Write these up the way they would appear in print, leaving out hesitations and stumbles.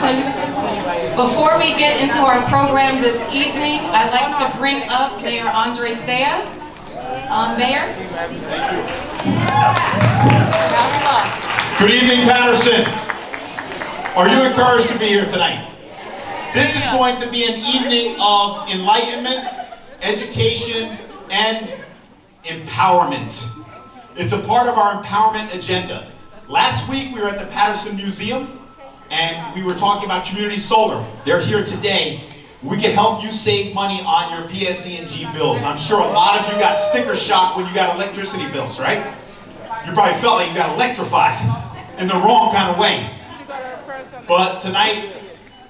Patterson. Before we get into our program this evening, I'd like to bring up Mayor Andre Saya. Mayor. Good evening, Patterson. Are you encouraged to be here tonight? This is going to be an evening of enlightenment, education, and empowerment. It's a part of our empowerment agenda. Last week we were at the Patterson Museum and we were talking about community solar. They're here today. We can help you save money on your PSE&G bills. I'm sure a lot of you got sticker shock when you got electricity bills, right? You probably felt like you got electrified in the wrong kind of way. But tonight,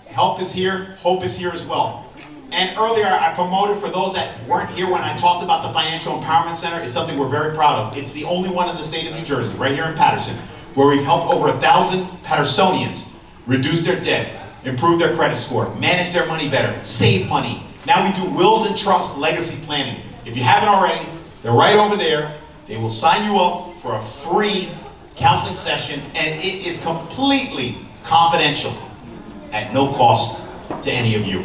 help is here, hope is here as well. And earlier I promoted, for those that weren't here when I talked about the Financial Empowerment Center, it's something we're very proud of. It's the only one in the state of New Jersey, right here in Patterson, where we've helped over 1,000 Pattersonians reduce their debt, improve their credit score, manage their money better, save money. Now we do wills and trusts legacy planning. If you haven't already, they're right over there. They will sign you up for a free counseling session, and it is completely confidential at no cost to any of you.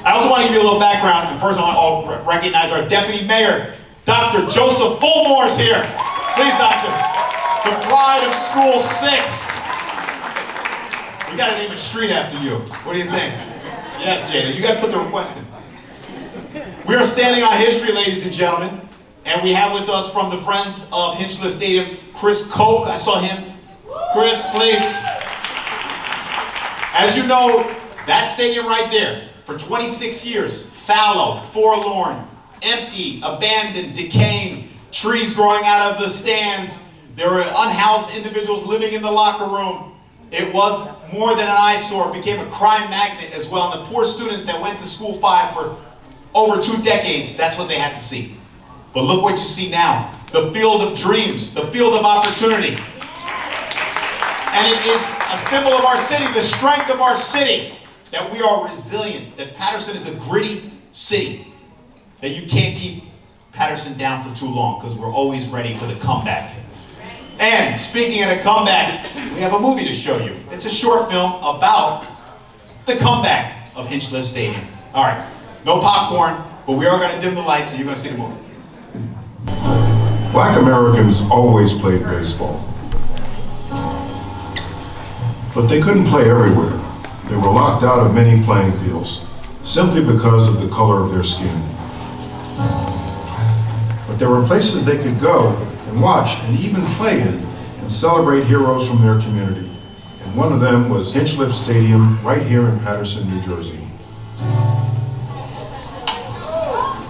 I also want to give you a little background, and first I want to recognize our Deputy Mayor, Dr. Joseph Fulmore's here. Please, Doctor. The pride of School 6. We got to name a street after you. What do you think? Yes, Jada, you got to put the request in. We are standing on history, ladies and gentlemen, and we have with us from the Friends of Hinchliffe Stadium, Chris Koch. I saw him. Chris, please. As you know, that stadium right there, for 26 years, fallow, forlorn, empty, abandoned, decaying, trees growing out of the stands. There were unhoused individuals living in the locker room. It was more than an eyesore. It became a crime magnet as well. And the poor students that went to School 5 for over 2 decades, that's what they had to see. But look what you see now. The field of dreams, the field of opportunity. And it is a symbol of our city, the strength of our city, that we are resilient, that Patterson is a gritty city, that you can't keep Patterson down for too long because we're always ready for the comeback. And speaking of a comeback, we have a movie to show you. It's a short film about the comeback of Hinchliffe Stadium. All right, no popcorn, but we are going to dim the lights and you're going to see the movie. Black Americans always played baseball, but they couldn't play everywhere. They were locked out of many playing fields simply because of the color of their skin. But there were places they could go and watch and even play in and celebrate heroes from their community. And one of them was Hinchliffe Stadium right here in Patterson, New Jersey.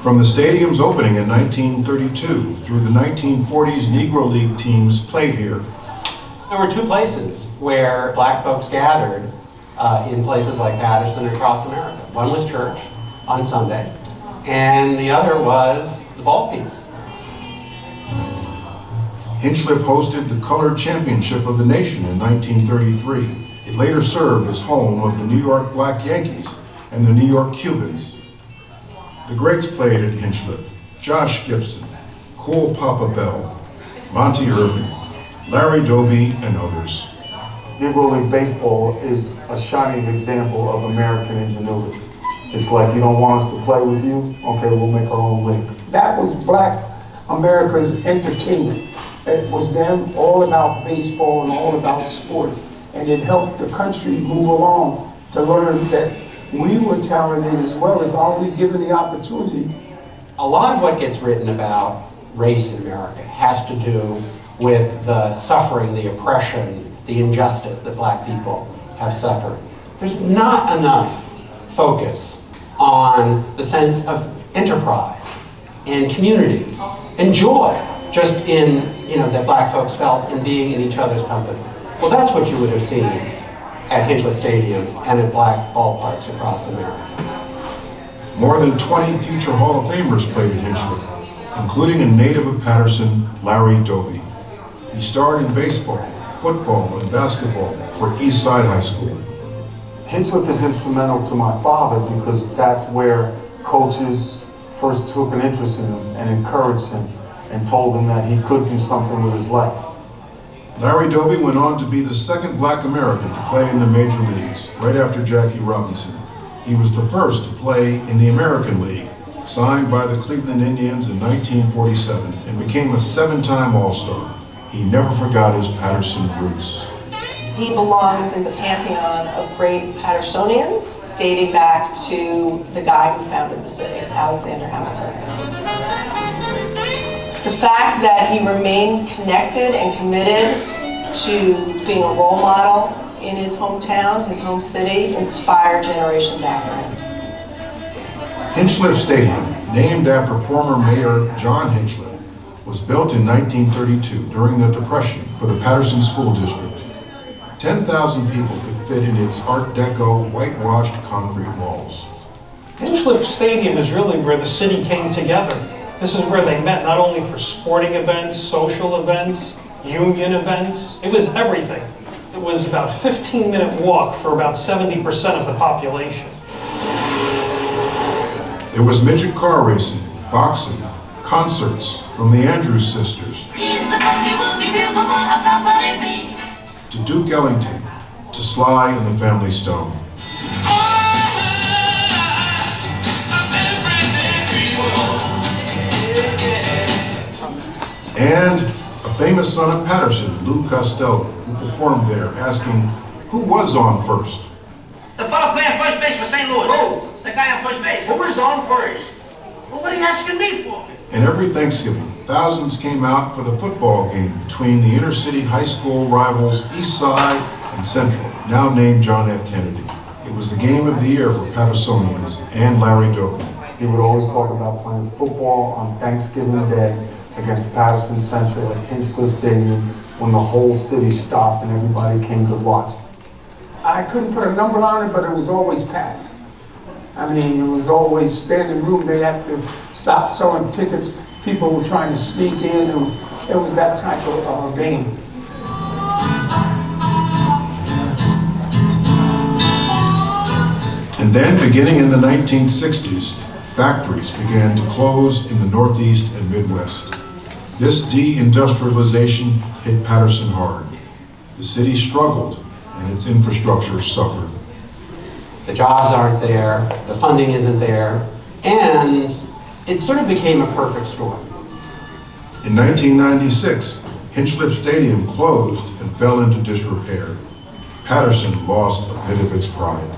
From the stadium's opening in 1932 through the 1940s, Negro League teams played here. There were 2 places where black folks gathered in places like Patterson across America. One was church on Sunday, and the other was the ball field. Hinchliffe hosted the Colored Championship of the Nation in 1933. It later served as home of the New York Black Yankees and the New York Cubans. The greats played at Hinchliffe: Josh Gibson, Cool Papa Bell, Monty Irving, Larry Doby, and others. Negro League Baseball is a shining example of American ingenuity. It's like, you don't want us to play with you? Okay, we'll make our own league. That was Black America's entertainment. It was them all about baseball and all about sports. And it helped the country move along to learn that we were talented as well if only given the opportunity. A lot of what gets written about race in America has to do with the suffering, the oppression, the injustice that black people have suffered. There's not enough focus on the sense of enterprise and community and joy just in, that black folks felt in being in each other's company. Well, that's what you would have seen at Hinchliffe Stadium and at black ballparks across America. More than 20 future Hall of Famers played at Hinchliffe, including a native of Patterson, Larry Doby. He starred in baseball, football, and basketball for East Side High School. Hinchliffe is instrumental to my father because that's where coaches first took an interest in him and encouraged him and told him that he could do something with his life. Larry Doby went on to be the second black American to play in the major leagues, right after Jackie Robinson. He was the first to play in the American League, signed by the Cleveland Indians in 1947, and became a 7-time All-Star. He never forgot his Patterson roots. He belongs in the pantheon of great Pattersonians, dating back to the guy who founded the city, Alexander Hamilton. The fact that he remained connected and committed to being a role model in his hometown, his home city, inspired generations after him. Hinchliffe Stadium, named after former Mayor John Hinchliffe, was built in 1932 during the Depression for the Patterson School District. 10,000 people could fit in its Art Deco whitewashed concrete walls. Hinchliffe Stadium is really where the city came together. This is where they met, not only for sporting events, social events, union events. It was everything. It was about a 15-minute walk for about 70% of the population. There was midget car racing, boxing, concerts from the Andrews Sisters, to Duke Ellington, to Sly and the Family Stone. And a famous son of Patterson, Lou Costello, who performed there, asking, who was on first? The fellow playing first base for St. Louis. Who? The guy on first base. Who was on first? Well, what are you asking me for? And every Thanksgiving, thousands came out for the football game between the inner city high school rivals East Side and Central, now named John F. Kennedy. It was the game of the year for Pattersonians and Larry Doby. He would always talk about playing football on Thanksgiving Day against Patterson Central at Hinchliffe Stadium when the whole city stopped and everybody came to watch. I couldn't put a number on it, but it was always packed. I mean, it was always standing room. They'd have to stop selling tickets. People were trying to sneak in. It was that type of game. And then, beginning in the 1960s, factories began to close in the Northeast and Midwest. This deindustrialization hit Patterson hard. The city struggled and its infrastructure suffered. The jobs aren't there, the funding isn't there, and it sort of became a perfect storm. In 1996, Hinchliffe Stadium closed and fell into disrepair. Patterson lost a bit of its pride.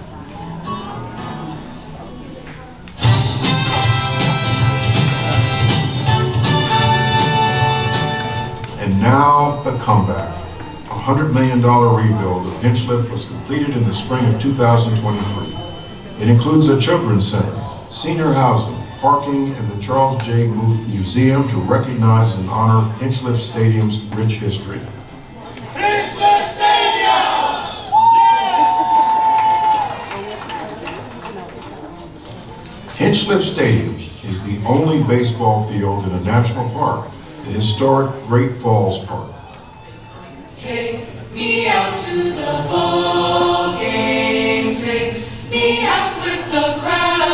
And now the comeback. A $100 million rebuild of Hinchliffe was completed in the spring of 2023. It includes a children's center, senior housing, parking, and the Charles J. Muth Museum to recognize and honor Hinchliffe Stadium's rich history. Hinchliffe Stadium! Hinchliffe Stadium is the only baseball field in a national park, the historic Great Falls Park. Take me out to the ball game. Take me out with the crowd.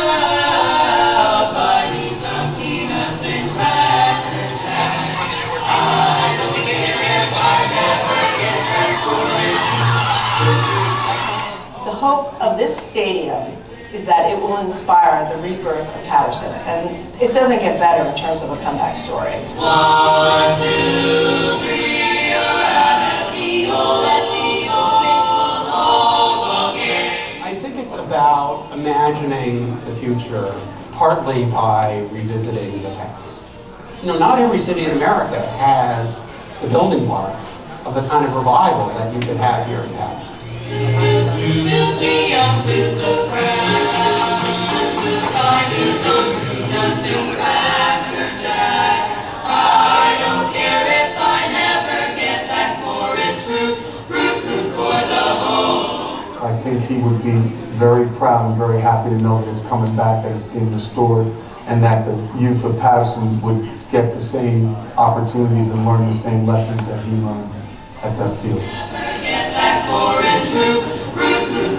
Buy me some peanuts and Cracker Jack. I don't care if I never get back for it. The hope of this stadium is that it will inspire the rebirth of Patterson, and it doesn't get better in terms of a comeback story. 1, 2, 3. I think it's about imagining the future, partly by revisiting the past. You know, not every city in America has the building blocks of the kind of revival that you could have here in Patterson. I don't care if I never get back for its root for the home. I think he would be very proud and very happy to know that it's coming back, that it's being restored, and that the youth of Patterson would get the same opportunities and learn the same lessons that he learned at that field. Never get back for its root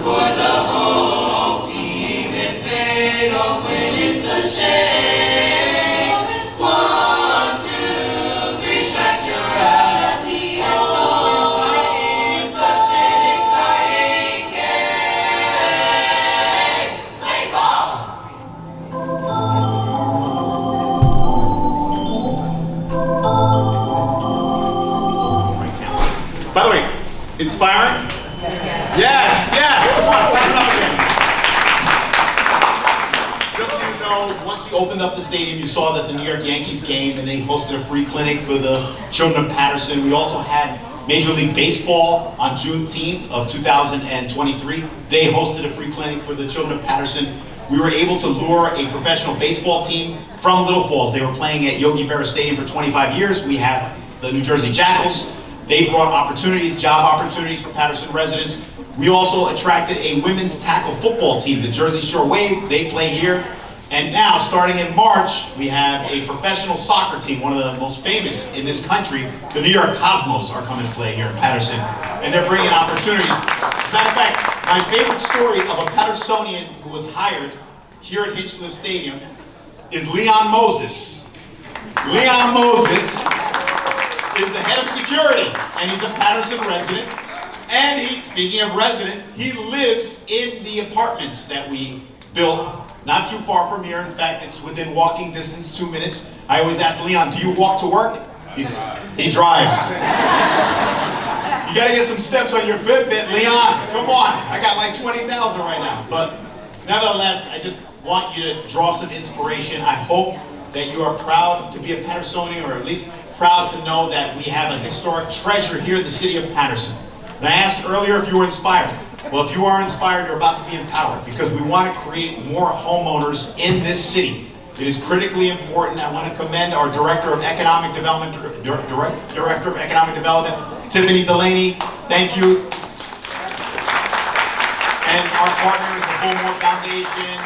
for the home team. If they don't win, it's a shame. 1, 2, 3 strikes, you're out at the end. Inspiring? Yes, yes. Come on, clap it up again. Just so you know, once we opened up the stadium, you saw that the New York Yankees game, and they hosted a free clinic for the children of Patterson. We also had Major League Baseball on Juneteenth of 2023. They hosted a free clinic for the children of Patterson. We were able to lure a professional baseball team from Little Falls. They were playing at Yogi Berra Stadium for 25 years. We have the New Jersey Jackals. They brought opportunities, job opportunities for Patterson residents. We also attracted a women's tackle football team, the Jersey Shore Wave. They play here. And now, starting in March, we have a professional soccer team, one of the most famous in this country. The New York Cosmos are coming to play here in Patterson, and they're bringing opportunities. As a matter of fact, my favorite story of a Pattersonian who was hired here at Hinchliffe Stadium is Leon Moses. Leon Moses is the head of security, and he's a Patterson resident. And he, speaking of resident, he lives in the apartments that we built not too far from here. In fact, it's within walking distance, 2 minutes. I always ask Leon, do you walk to work? He drives. You gotta get some steps on your Fitbit, Leon. Come on, I got like 20,000 right now. But nevertheless, I just want you to draw some inspiration. I hope that you are proud to be a Pattersonian, or at least proud to know that we have a historic treasure here in the city of Patterson. And I asked earlier if you were inspired. Well, if you are inspired, you're about to be empowered, because we want to create more homeowners in this city. It is critically important. I want to commend our Director of Economic Development, Tiffany Delaney. Thank you. And our partners, the Homeownership Foundation,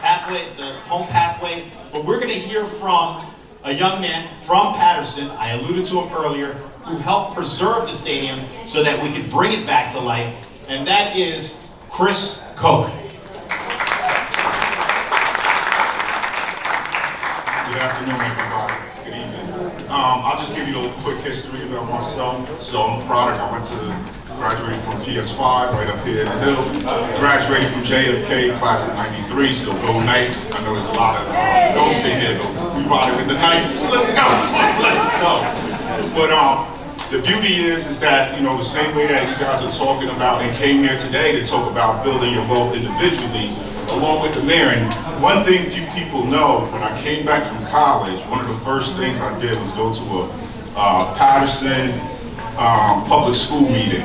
Pathway, the Home Pathway. But we're going to hear from a young man from Patterson, I alluded to him earlier, who helped preserve the stadium so that we could bring it back to life. And that is Chris Koch. Good afternoon, everybody. Good evening. I'll just give you a quick history about myself. So I'm a product. I went to graduated from PS5 right up here in the hill. Graduated from JFK, class of '93. So go Knights. I know there's a lot of ghosts in here, but we ride it with the Knights. Let's go. Let's go. But the beauty is that, you know, the same way that you guys are talking about and came here today to talk about building your wealth individually, along with the mayor. And one thing few people know, when I came back from college, one of the first things I did was go to a Patterson public school meeting.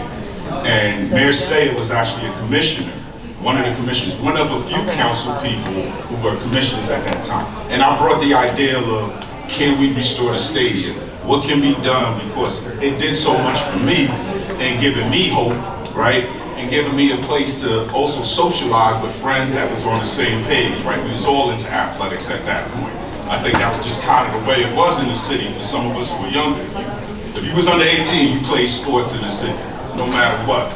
And Mayor Saya was actually a commissioner, one of the commissioners, one of a few council people who were commissioners at that time. And I brought the idea of, can we restore the stadium? What can be done? Because it did so much for me and giving me hope, right? And giving me a place to also socialize with friends that was on the same page, right? We was all into athletics at that point. I think that was just kind of the way it was in the city for some of us who were younger. If you was under 18, you played sports in the city, no matter what.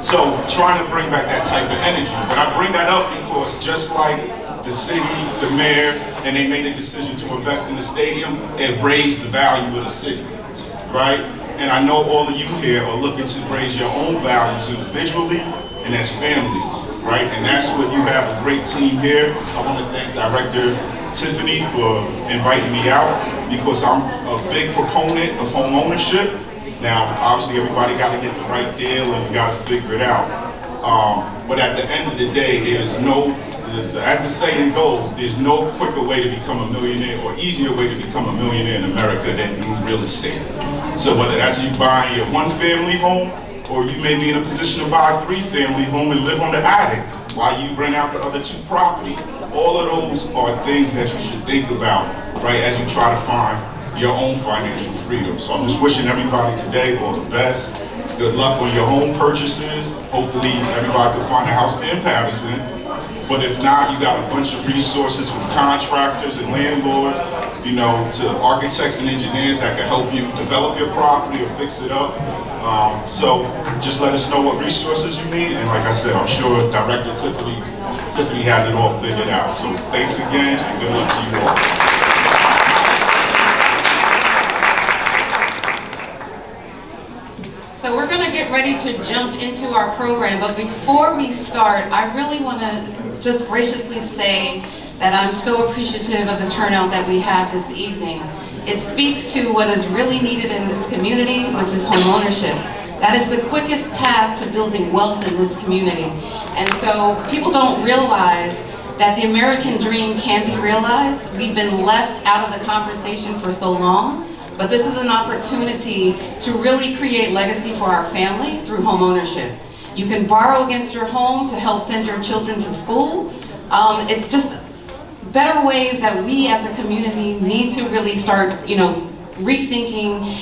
So trying to bring back that type of energy. But I bring that up because just like the city, the mayor, and they made a decision to invest in the stadium, it raised the value of the city, right? And I know all of you here are looking to raise your own values individually and as families, right? And that's what you have a great team here. I want to thank Director Tiffany for inviting me out, because I'm a big proponent of home ownership. Now, obviously everybody got to get the right deal and you got to figure it out. But at the end of the day, there is no, as the saying goes, there's no quicker way to become a millionaire or easier way to become a millionaire in America than through real estate. So whether that's you buying your one-family home, or you may be in a position to buy a three-family home and live on the attic while you rent out the other two properties. All of those are things that you should think about, right, as you try to find your own financial freedom. So I'm just wishing everybody today all the best. Good luck on your home purchases. Hopefully everybody can find a house in Patterson. But if not, you got a bunch of resources from contractors and landlords, you know, to architects and engineers that can help you develop your property or fix it up. So just let us know what resources you need. And like I said, I'm sure Director Tiffany has it all figured out. So thanks again and good luck to you all. So we're going to get ready to jump into our program, but before we start, I really want to just graciously say that I'm so appreciative of the turnout that we have this evening. It speaks to what is really needed in this community, which is home ownership. That is the quickest path to building wealth in this community. And so people don't realize that the American dream can be realized. We've been left out of the conversation for so long, but this is an opportunity to really create legacy for our family through homeownership. You can borrow against your home to help send your children to school. It's just better ways that we as a community need to really start, rethinking,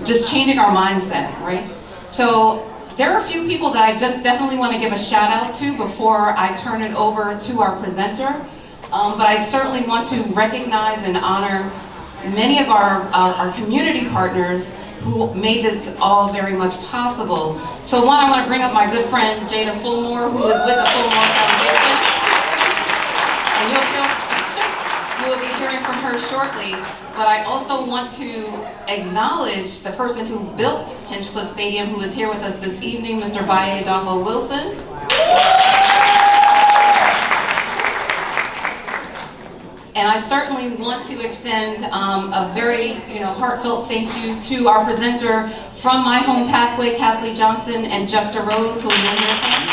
just changing our mindset, right? So there are a few people that I just definitely want to give a shout out to before I turn it over to our presenter. But I certainly want to recognize and honor many of our community partners who made this all very much possible. So one, I want to bring up my good friend Jada Fulmore, who is with the Fulmore Foundation. And you will be hearing from her shortly. But I also want to acknowledge the person who built Hinchcliffe Stadium, who is here with us this evening, Mr. Baye Adolfo Wilson. And I certainly want to extend a very heartfelt thank you to our presenter from My Home Pathway, Castley Johnson and Jeff DeRose, who you'll hear from.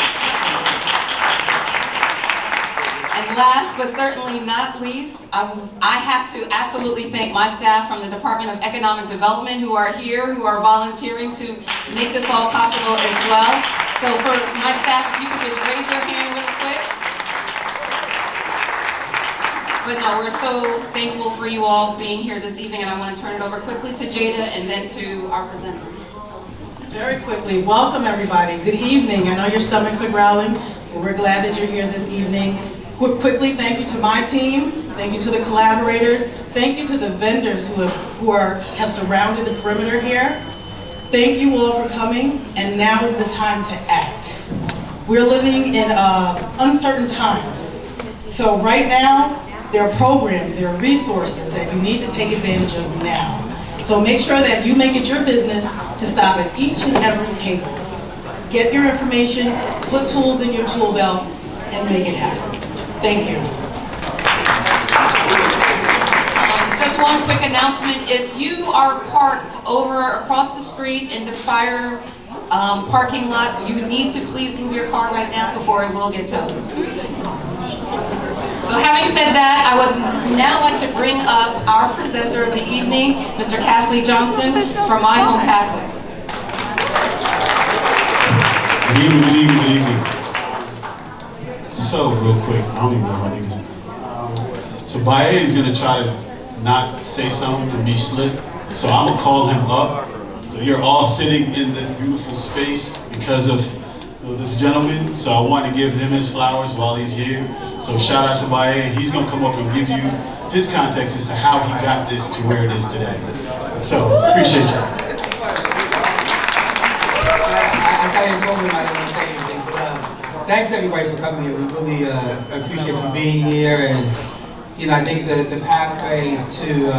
And last but certainly not least, I have to absolutely thank my staff from the Department of Economic Development who are here, who are volunteering to make this all possible as well. So for my staff, if you could just raise your hand real quick. But no, we're so thankful for you all being here this evening, and I want to turn it over quickly to Jada and then to our presenter. Very quickly, welcome everybody. Good evening. I know your stomachs are growling, but we're glad that you're here this evening. Quickly, thank you to my team. Thank you to the collaborators. Thank you to the vendors who have surrounded the perimeter here. Thank you all for coming, and now is the time to act. We're living in uncertain times. So right now, there are programs, there are resources that you need to take advantage of now. So make sure that you make it your business to stop at each and every table. Get your information, put tools in your tool belt, and make it happen. Thank you. Just one quick announcement. If you are parked over across the street in the fire parking lot, you need to please move your car right now before it will get towed. So having said that, I would now like to bring up our presenter of the evening, Mr. Castley Johnson from My Home Pathway. Good evening, good evening, good evening. So real quick, I don't even know my name. So Baye is gonna try to not say something and be slick. So I'm gonna call him up. So you're all sitting in this beautiful space because of this gentleman. So I want to give him his flowers while he's here. So shout out to Baye. He's gonna come up and give you his context as to how he got this to where it is today. So appreciate y'all. I told him I didn't want to say anything, but thanks everybody for coming here. We really appreciate you being here, and I think that the pathway to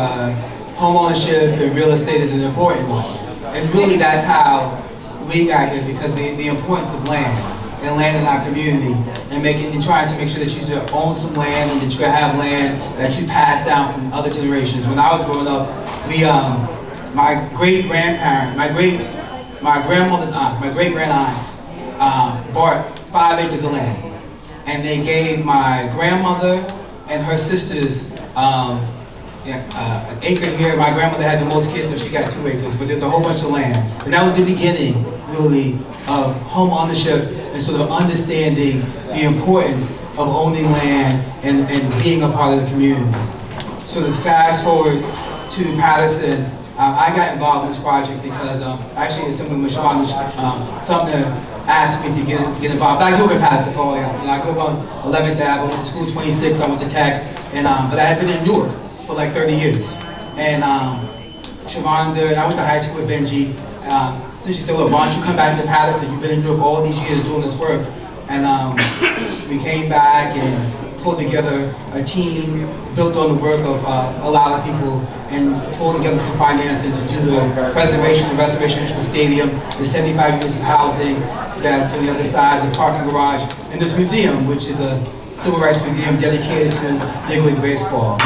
home ownership and real estate is an important one. And really that's how we got here, because the importance of land and land in our community, and trying to make sure that you should own some land and that you can have land that you pass down from other generations. When I was growing up, my great-grandparents, my grandmother's aunts, my great-grand-aunts bought 5 acres of land. And they gave my grandmother and her sisters an acre here. My grandmother had the most kids, so she got 2 acres, but there's a whole bunch of land. And that was the beginning, really, of home ownership and sort of understanding the importance of owning land and being a part of the community. So to fast forward to Patterson, I got involved in this project because actually it's something something asked me to get involved. I grew up in Patterson, I grew up on 11th Ave, I went to school 26, I went to Tech, but I had been in Newark for like 30 years. And Shavonda, I went to high school with Benji. So she said, well, why don't you come back to Patterson? You've been in Newark all these years doing this work. And we came back and pulled together a team, built on the work of a lot of people, and pulled together some financing to do the preservation and restoration of the stadium, the 75 units of housing that's on the other side, the parking garage, and this museum, which is a civil rights museum dedicated to Major League Baseball.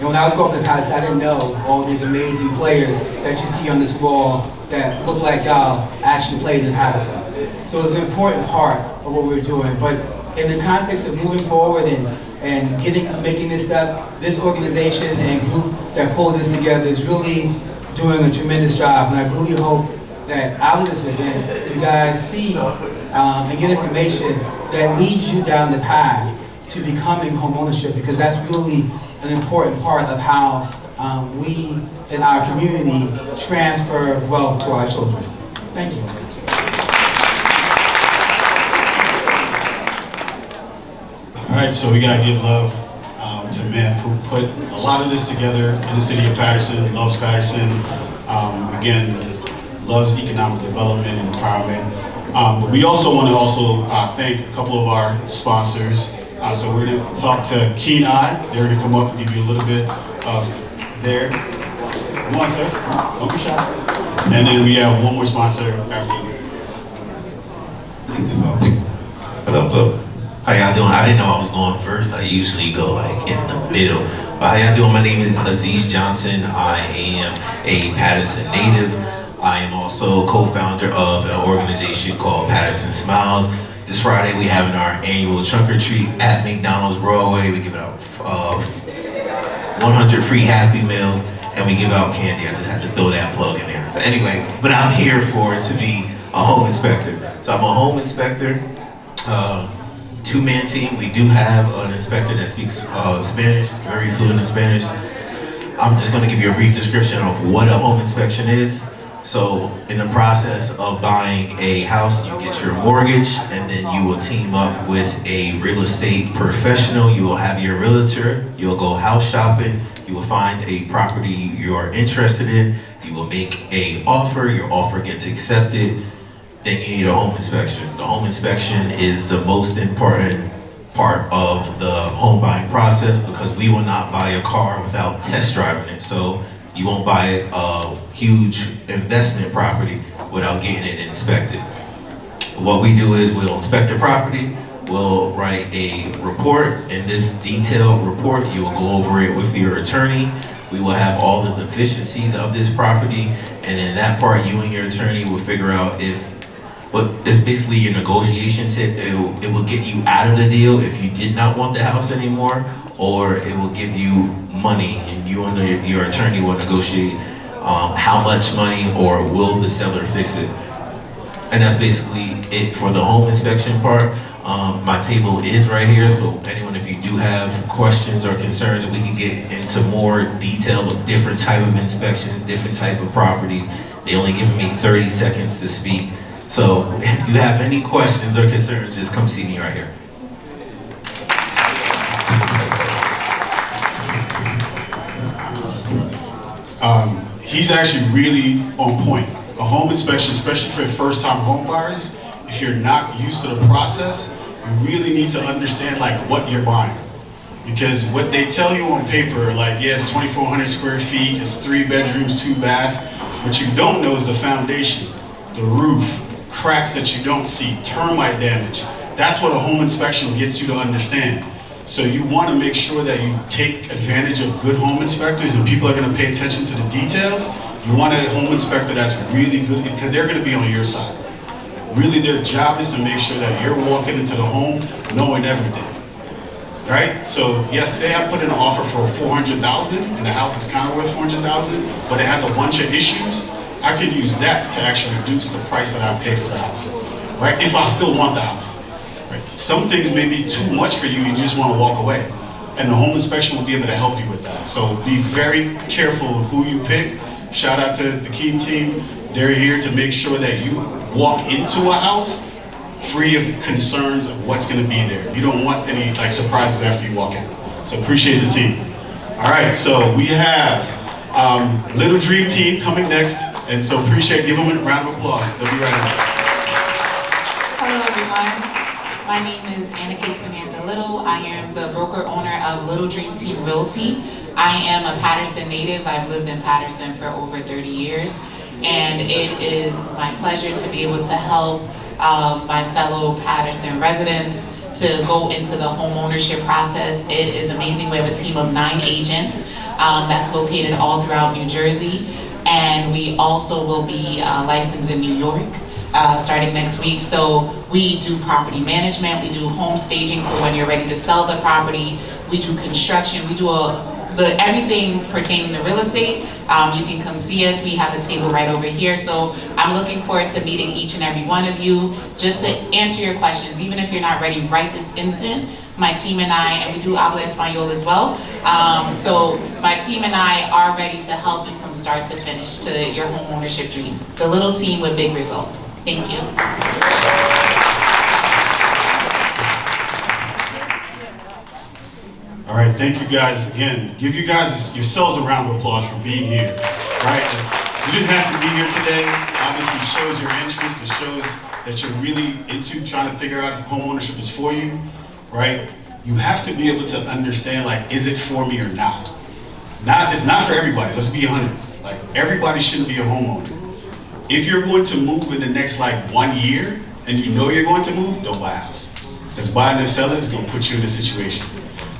And when I was growing up in Patterson, I didn't know all these amazing players that you see on this wall that look like y'all actually played in Patterson. So it's an important part of what we're doing. But in the context of moving forward and making this step, this organization and group that pulled this together is really doing a tremendous job. And I really hope that out of this event, you guys see and get information that leads you down the path to becoming homeownership, because that's really an important part of how we in our community transfer wealth to our children. Thank you. All right, so we gotta give love to Matt who put a lot of this together in the city of Patterson, loves Patterson, again, loves economic development and empowerment. But we also want to thank a couple of our sponsors. So we're gonna talk to Keen Eye. They're gonna come up and give you a little bit of their, come on sir, don't be shy. And then we have one more sponsor after you. Hello, hello. How y'all doing? I didn't know I was going first. I usually go like in the middle. But how y'all doing? My name is Aziz Johnson. I am a Patterson native. I am also co-founder of an organization called Patterson Smiles. This Friday we having our annual trunk or treat at McDonald's Broadway. We give out 100 free Happy Meals and we give out candy. I just had to throw that plug in there. But anyway, but I'm here to be a home inspector. So I'm a home inspector. Two-man team. We do have an inspector that speaks Spanish, very fluent in Spanish. I'm just going to give you a brief description of what a home inspection is. So in the process of buying a house, you get your mortgage and then you will team up with a real estate professional. You will have your realtor, you'll go house shopping, you will find a property you're interested in, you will make an offer, your offer gets accepted, then you need a home inspection. The home inspection is the most important part of the home buying process because we will not buy a car without test driving it. So you won't buy a huge investment property without getting it inspected. What we do is we'll inspect the property, we'll write a report. In this detailed report, you will go over it with your attorney. We will have all the deficiencies of this property, and in that part, you and your attorney will figure out but it's basically your negotiation tip. It will get you out of the deal if you did not want the house anymore, or it will give you money and you and your attorney will negotiate how much money or will the seller fix it. And that's basically it for the home inspection part. My table is right here, so anyone, if you do have questions or concerns, we can get into more detail of different type of inspections, different type of properties. They only give me 30 seconds to speak. So if you have any questions or concerns, just come see me right here. He's actually really on point. A home inspection, especially for first-time home buyers, if you're not used to the process, you really need to understand like what you're buying. Because what they tell you on paper, like, yeah, it's 2,400 square feet, it's 3 bedrooms, 2 baths. What you don't know is the foundation, the roof, cracks that you don't see, termite damage. That's what a home inspection gets you to understand. So you want to make sure that you take advantage of good home inspectors and people are going to pay attention to the details. You want a home inspector that's really good because they're going to be on your side. Really, their job is to make sure that you're walking into the home knowing everything. Right? So yes, say I put in an offer for $400,000 and the house is kind of worth $400,000, but it has a bunch of issues. I could use that to actually reduce the price that I pay for the house, right? If I still want the house, right? Some things may be too much for you, you just want to walk away. And the home inspection will be able to help you with that. So be very careful of who you pick. Shout out to the Keen team. They're here to make sure that you walk into a house free of concerns of what's going to be there. You don't want any like surprises after you walk in. So appreciate the team. All right, so we have Little Dream Team coming next. And so give them a round of applause. They'll be right back. Hello everyone. My name is Anna K. Samantha Little. I am the broker owner of Little Dream Team Realty. I am a Patterson native. I've lived in Patterson for over 30 years. And it is my pleasure to be able to help my fellow Patterson residents to go into the home ownership process. It is amazing. We have a team of 9 agents. that's located all throughout New Jersey. And we also will be licensed in New York starting next week. So we do property management, we do home staging for when you're ready to sell the property, we do construction, we do everything pertaining to real estate. You can come see us. We have a table right over here. So I'm looking forward to meeting each and every one of you, just to answer your questions. Even if you're not ready right this instant, my team and I, and we do habla español as well. So my team and I are ready to help you from start to finish to your home ownership dream. The little team with big results. Thank you. All right, thank you guys again. Give you guys yourselves a round of applause for being here, right? You didn't have to be here today. Obviously, it shows your interest. It shows that you're really into trying to figure out if home ownership is for you, right? You have to be able to understand, like, is it for me or not? It's not for everybody. Let's be 100. Like, everybody shouldn't be a homeowner. If you're going to move in the next, 1 year, and you know you're going to move, don't buy a house. Because buying and selling is going to put you in a situation.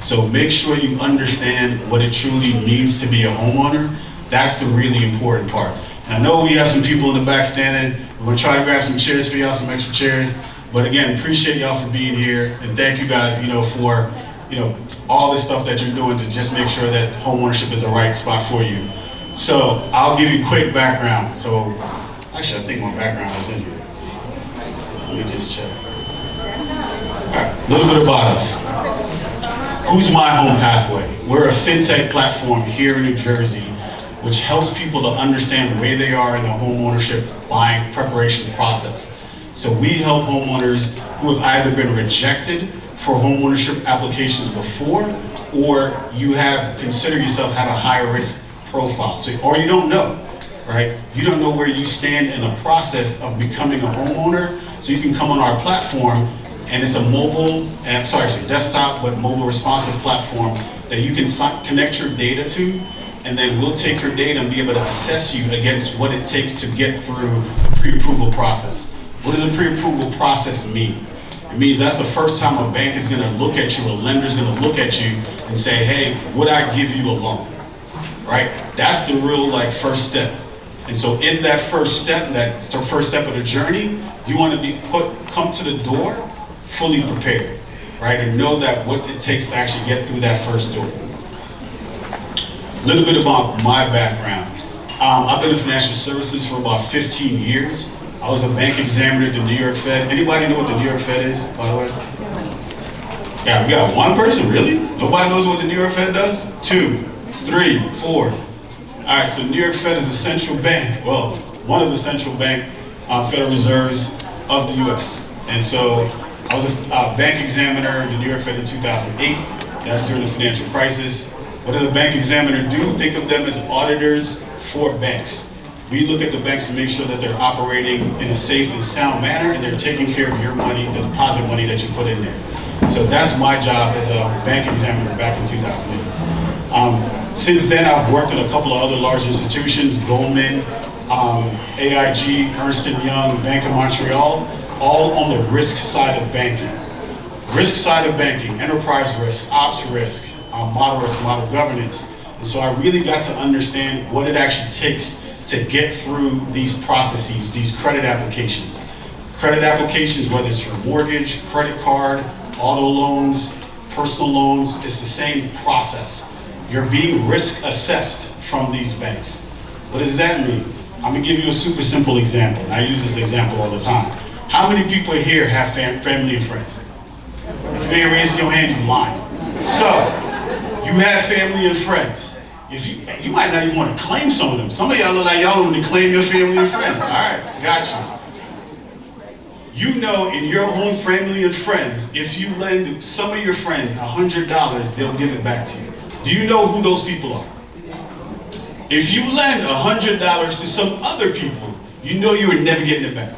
So make sure you understand what it truly means to be a homeowner. That's the really important part. And I know we have some people in the back standing. We're going to try to grab some chairs for y'all, some extra chairs. But again, appreciate y'all for being here. And thank you guys, for, all the stuff that you're doing to just make sure that homeownership is the right spot for you. So I'll give you a quick background. So actually, I think my background is in here. Let me just check. All right, a little bit about us. Who's My Home Pathway? We're a fintech platform here in New Jersey, which helps people to understand where they are in the home ownership buying preparation process. So we help homeowners who have either been rejected for home ownership applications before, or you have considered yourself have a higher risk profile. So, or you don't know, right? You don't know where you stand in the process of becoming a homeowner. So you can come on our platform, and it's a desktop, but mobile responsive platform that you can connect your data to, and then we'll take your data and be able to assess you against what it takes to get through the pre-approval process. What does a pre-approval process mean? It means that's the first time a bank is gonna look at you, a lender's gonna look at you and say, hey, would I give you a loan, right? That's the real first step. And so in that first step, that's the first step of the journey, you wanna come to the door fully prepared, right? And know that what it takes to actually get through that first door. A little bit about my background. I've been in financial services for about 15 years. I was a bank examiner at the New York Fed. Anybody know what the New York Fed is, by the way? Yeah, we got one person, really? Nobody knows what the New York Fed does? 2, 3, 4. All right, so New York Fed is a central bank. Well, one of the central bank Federal Reserves of the US. And so I was a bank examiner at the New York Fed in 2008. That's during the financial crisis. What does a bank examiner do? Think of them as auditors for banks. We look at the banks to make sure that they're operating in a safe and sound manner and they're taking care of your money, the deposit money that you put in there. So that's my job as a bank examiner back in 2008. Since then, I've worked at a couple of other large institutions, Goldman, AIG, Ernst & Young, Bank of Montreal, all on the risk side of banking. Risk side of banking, enterprise risk, ops risk, model risk, model governance. And so I really got to understand what it actually takes to get through these processes, these credit applications. Credit applications, whether it's for mortgage, credit card, auto loans, personal loans, it's the same process. You're being risk assessed from these banks. What does that mean? I'm gonna give you a super simple example, and I use this example all the time. How many people here have family and friends? If you ain't raising your hand, you lying. So, you have family and friends. If you might not even want to claim some of them. Some of y'all look like y'all don't want to claim your family and friends. All right, got you. You know in your own family and friends, if you lend some of your friends $100, they'll give it back to you. Do you know who those people are? If you lend $100 to some other people, you know you are never getting it back.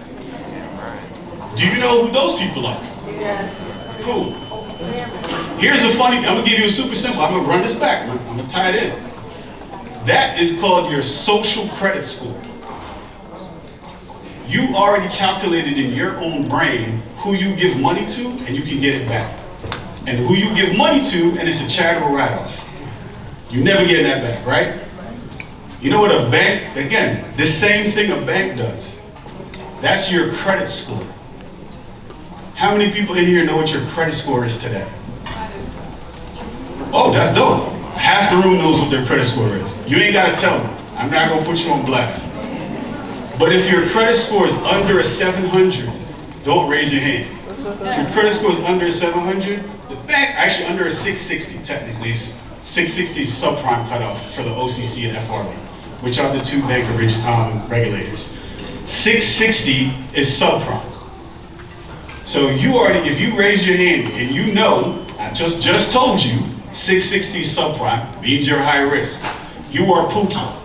Do you know who those people are? Yes. Cool. Here's a funny, I'm gonna give you a super simple, I'm gonna run this back, I'm gonna tie it in. That is called your social credit score. You already calculated in your own brain who you give money to and you can get it back. And who you give money to and it's a charitable write-off. You never get that back, right? You know what a bank, again, the same thing a bank does. That's your credit score. How many people in here know what your credit score is today? Oh, that's dope. Half the room knows what their credit score is. You ain't gotta tell me. I'm not gonna put you on blast. But if your credit score is under a 700, don't raise your hand. If your credit score is under a 700, the bank, actually under a 660 technically, 660 is subprime cutoff for the OCC and FRB, which are the two bank regulators. 660 is subprime. So you already, if you raise your hand and you know, I just told you, 660 subprime means you're high risk. You are Pookie.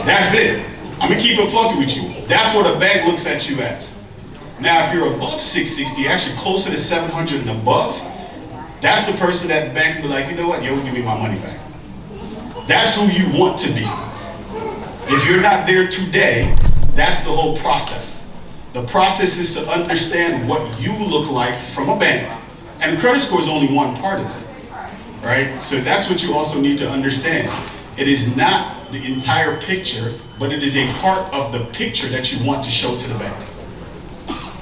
That's it. I'm gonna keep it funky with you. That's what a bank looks at you as. Now, if you're above 660, actually closer to 700 and above, that's the person that the bank will be like, you know what, yo, give me my money back. That's who you want to be. If you're not there today, that's the whole process. The process is to understand what you look like from a bank. And credit score is only one part of it, right? So that's what you also need to understand. It is not the entire picture, but it is a part of the picture that you want to show to the bank,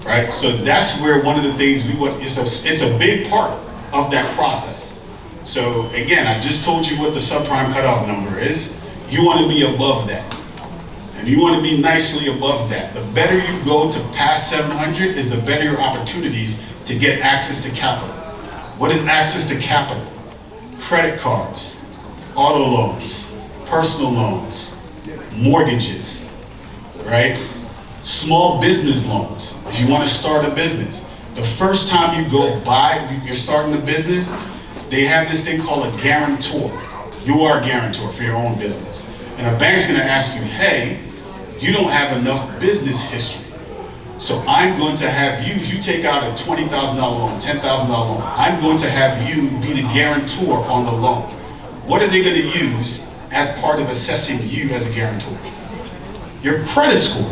right? So that's where one of the things we want, it's a big part of that process. So again, I just told you what the subprime cutoff number is. You want to be above that. And you want to be nicely above that. The better you go to past 700 is the better your opportunities to get access to capital. What is access to capital? Credit cards, auto loans, personal loans, mortgages, right? Small business loans. If you want to start a business, the first time you go buy, you're starting a business, they have this thing called a guarantor. You are a guarantor for your own business. And a bank's gonna ask you, hey, you don't have enough business history. So I'm going to have you, if you take out a $20,000 loan, $10,000 loan, I'm going to have you be the guarantor on the loan. What are they going to use as part of assessing you as a guarantor? Your credit score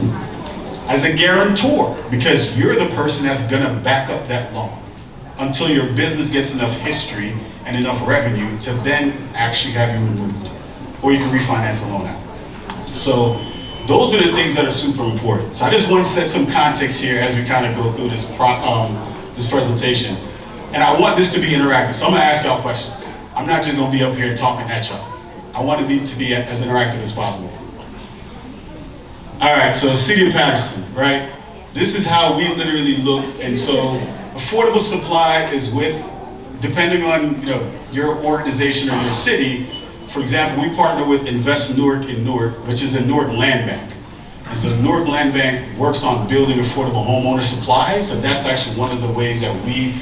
as a guarantor, because you're the person that's going to back up that loan until your business gets enough history and enough revenue to then actually have you removed, or you can refinance the loan out. So those are the things that are super important. So I just want to set some context here as we kind of go through this presentation. And I want this to be interactive. So I'm going to ask y'all questions. I'm not just going to be up here talking at y'all. I want it to be as interactive as possible. All right, so City of Patterson, right? This is how we literally look. And so affordable supply is with, depending on your organization or your city. For example, we partner with Invest Newark in Newark, which is a Newark Land Bank. And so the Newark Land Bank works on building affordable homeowner supply. So that's actually one of the ways that we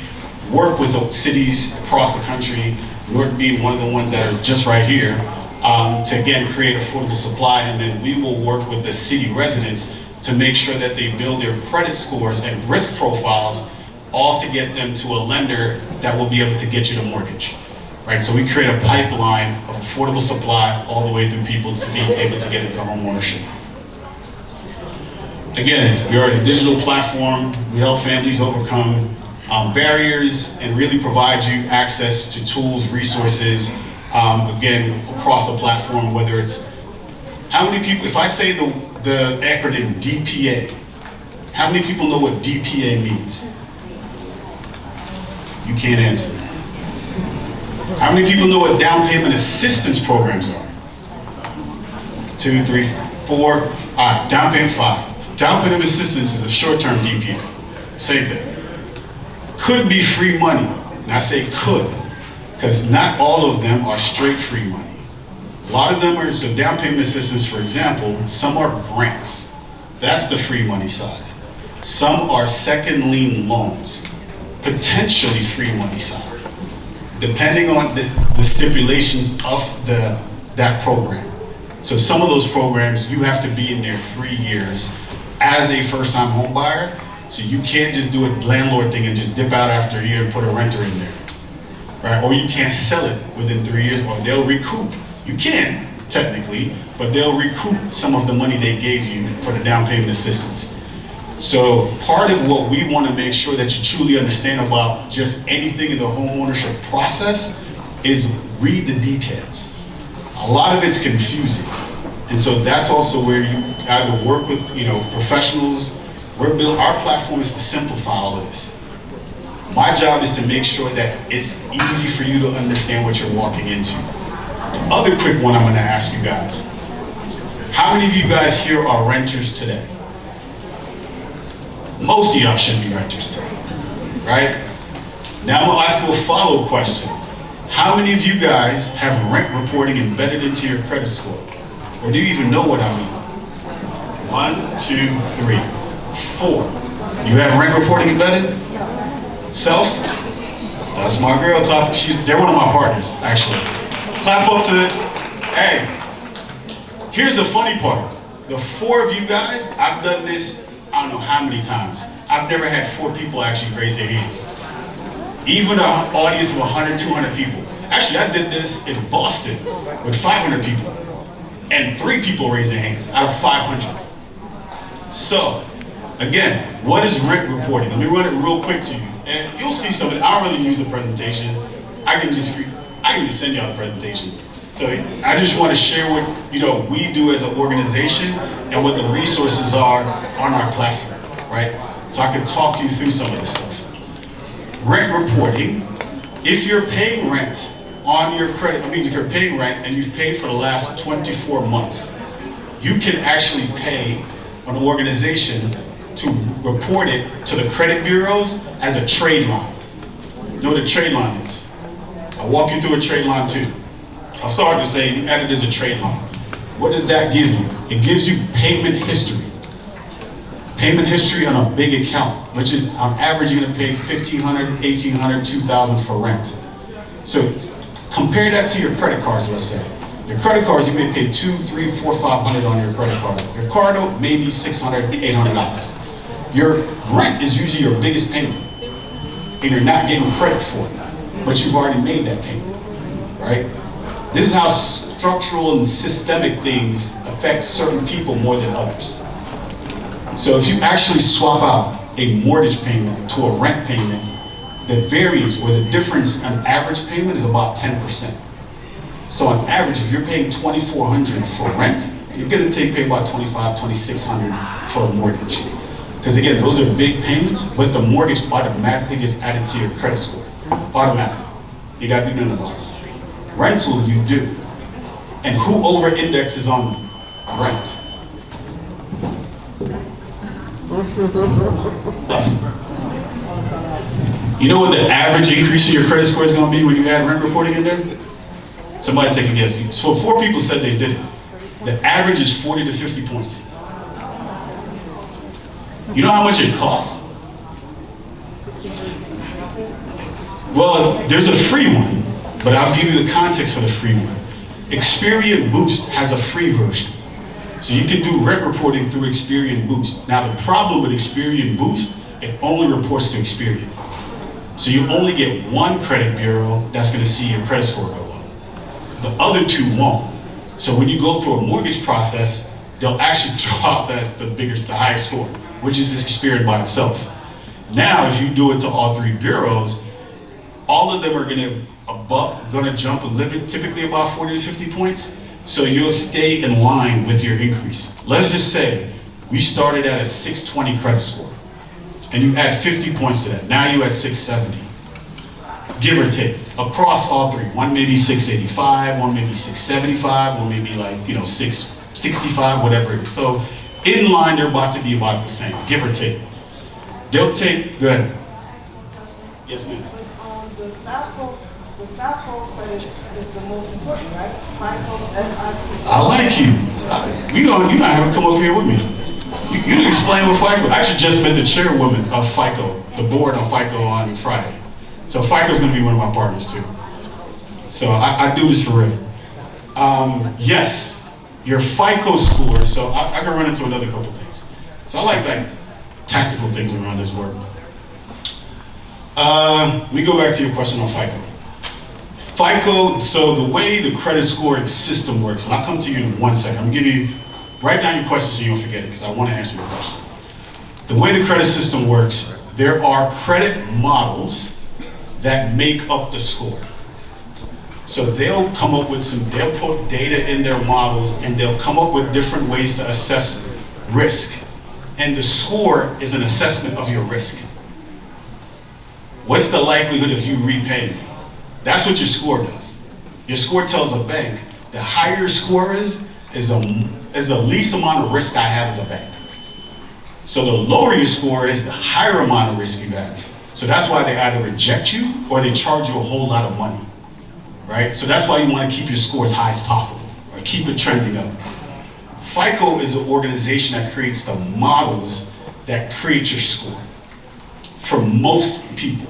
work with cities across the country, Newark being one of the ones that are just right here, to again create affordable supply. And then we will work with the city residents to make sure that they build their credit scores and risk profiles, all to get them to a lender that will be able to get you the mortgage. Right, so we create a pipeline of affordable supply all the way through people to being able to get into home ownership. Again, we are a digital platform. We help families overcome barriers and really provide you access to tools, resources, again, across the platform, whether it's, how many people, if I say the acronym DPA, how many people know what DPA means? You can't answer. How many people know what down payment assistance programs are? 2, 3, 4. All right, down payment 5. Down payment assistance is a short-term DPA. Same thing. Could be free money. And I say could, because not all of them are straight free money. A lot of them are, so down payment assistance, for example, some are grants. That's the free money side. Some are second lien loans, potentially free money side, depending on the stipulations of that program. So some of those programs, you have to be in there 3 years as a first-time home buyer. So you can't just do a landlord thing and just dip out after a year and put a renter in there, right? Or you can't sell it within 3 years, or they'll recoup. You can, technically, but they'll recoup some of the money they gave you for the down payment assistance. So part of what we want to make sure that you truly understand about just anything in the home ownership process is read the details. A lot of it's confusing. And so that's also where you either work with, professionals. Our platform is to simplify all of this. My job is to make sure that it's easy for you to understand what you're walking into. The other quick one I'm gonna ask you guys. How many of you guys here are renters today? Most of y'all should be renters today, right? Now I'm gonna ask you a follow-up question. How many of you guys have rent reporting embedded into your credit score? Or do you even know what I mean? 1, 2, 3, 4. You have rent reporting embedded? Self? That's my girl. Clap. They're one of my partners, actually. Clap up to, hey. Here's the funny part. The 4 of you guys, I've done this, I don't know how many times. I've never had 4 people actually raise their hands. Even an audience of 100, 200 people. Actually, I did this in Boston with 500 people. And 3 people raised their hands out of 500. So, again, what is rent reporting? Let me run it real quick to you. And you'll see some of it. I don't really use a presentation. I can just send y'all the presentation. So I just want to share what we do as an organization and what the resources are on our platform, right? So I can talk you through some of this stuff. Rent reporting, if you're paying rent on your credit, if you're paying rent and you've paid for the last 24 months, you can actually pay an organization to report it to the credit bureaus as a trade line. You know what a trade line is? I'll walk you through a trade line too. I'll start to say you add it as a trade line. What does that give you? It gives you payment history. Payment history on a big account, which is on average you're gonna pay $1,500, $1,800, $2,000 for rent. So compare that to your credit cards, let's say. Your credit cards, you may pay $200, $300, $400, $500 on your credit card. Your car note, maybe $600, $800. Your rent is usually your biggest payment, and you're not getting credit for it, but you've already made that payment, right? This is how structural and systemic things affect certain people more than others. So if you actually swap out a mortgage payment to a rent payment, the variance or the difference on average payment is about 10%. So on average, if you're paying $2,400 for rent, you're gonna pay about $2,500, $2,600 for a mortgage. Because again, those are big payments, but the mortgage automatically gets added to your credit score. Automatically. You gotta do nothing about it. Rental, you do. And who over-indexes on rent? You know what the average increase in your credit score is going to be when you add rent reporting in there? Somebody take a guess. So 4 people said they did it. The average is 40 to 50 points. You know how much it costs? Well, there's a free one, but I'll give you the context for the free one. Experian Boost has a free version. So you can do rent reporting through Experian Boost. Now the problem with Experian Boost, it only reports to Experian. So you only get one credit bureau that's gonna see your credit score go up. The other 2 won't. So when you go through a mortgage process, they'll actually throw out the higher score, which is Experian by itself. Now, if you do it to all 3 bureaus, all of them are gonna jump a little bit, typically about 40 to 50 points. So you'll stay in line with your increase. Let's just say we started at a 620 credit score and you add 50 points to that. Now you're at 670, give or take, across all 3. One may be 685, one may be 675, one may be 665, whatever it is. So in line, they're about to be about the same, give or take. They'll take, go ahead. Yes, ma'am. The FICO credit is the most important, right? FICO, FIC. I like you. You gonna have to come up here with me. You can explain what FICO. I actually just met the chairwoman of FICO, the board of FICO on Friday. So FICO's gonna be one of my partners too. So I do this for real. Yes, your FICO score, so I can run into another couple things. So I like tactical things around this work. Let me go back to your question on FICO. FICO, so the way the credit scoring system works, and I'll come to you in 1 second. I'm gonna give you, write down your question so you don't forget it, because I want to answer your question. The way the credit system works, there are credit models that make up the score. So they'll come up with they'll put data in their models and they'll come up with different ways to assess risk. And the score is an assessment of your risk. What's the likelihood of you repaying me? That's what your score does. Your score tells a bank, the higher your score is the least amount of risk I have as a bank. So the lower your score is, the higher amount of risk you have. So that's why they either reject you or they charge you a whole lot of money, right? So that's why you want to keep your score as high as possible, or keep it trending up. FICO is an organization that creates the models that create your score for most people.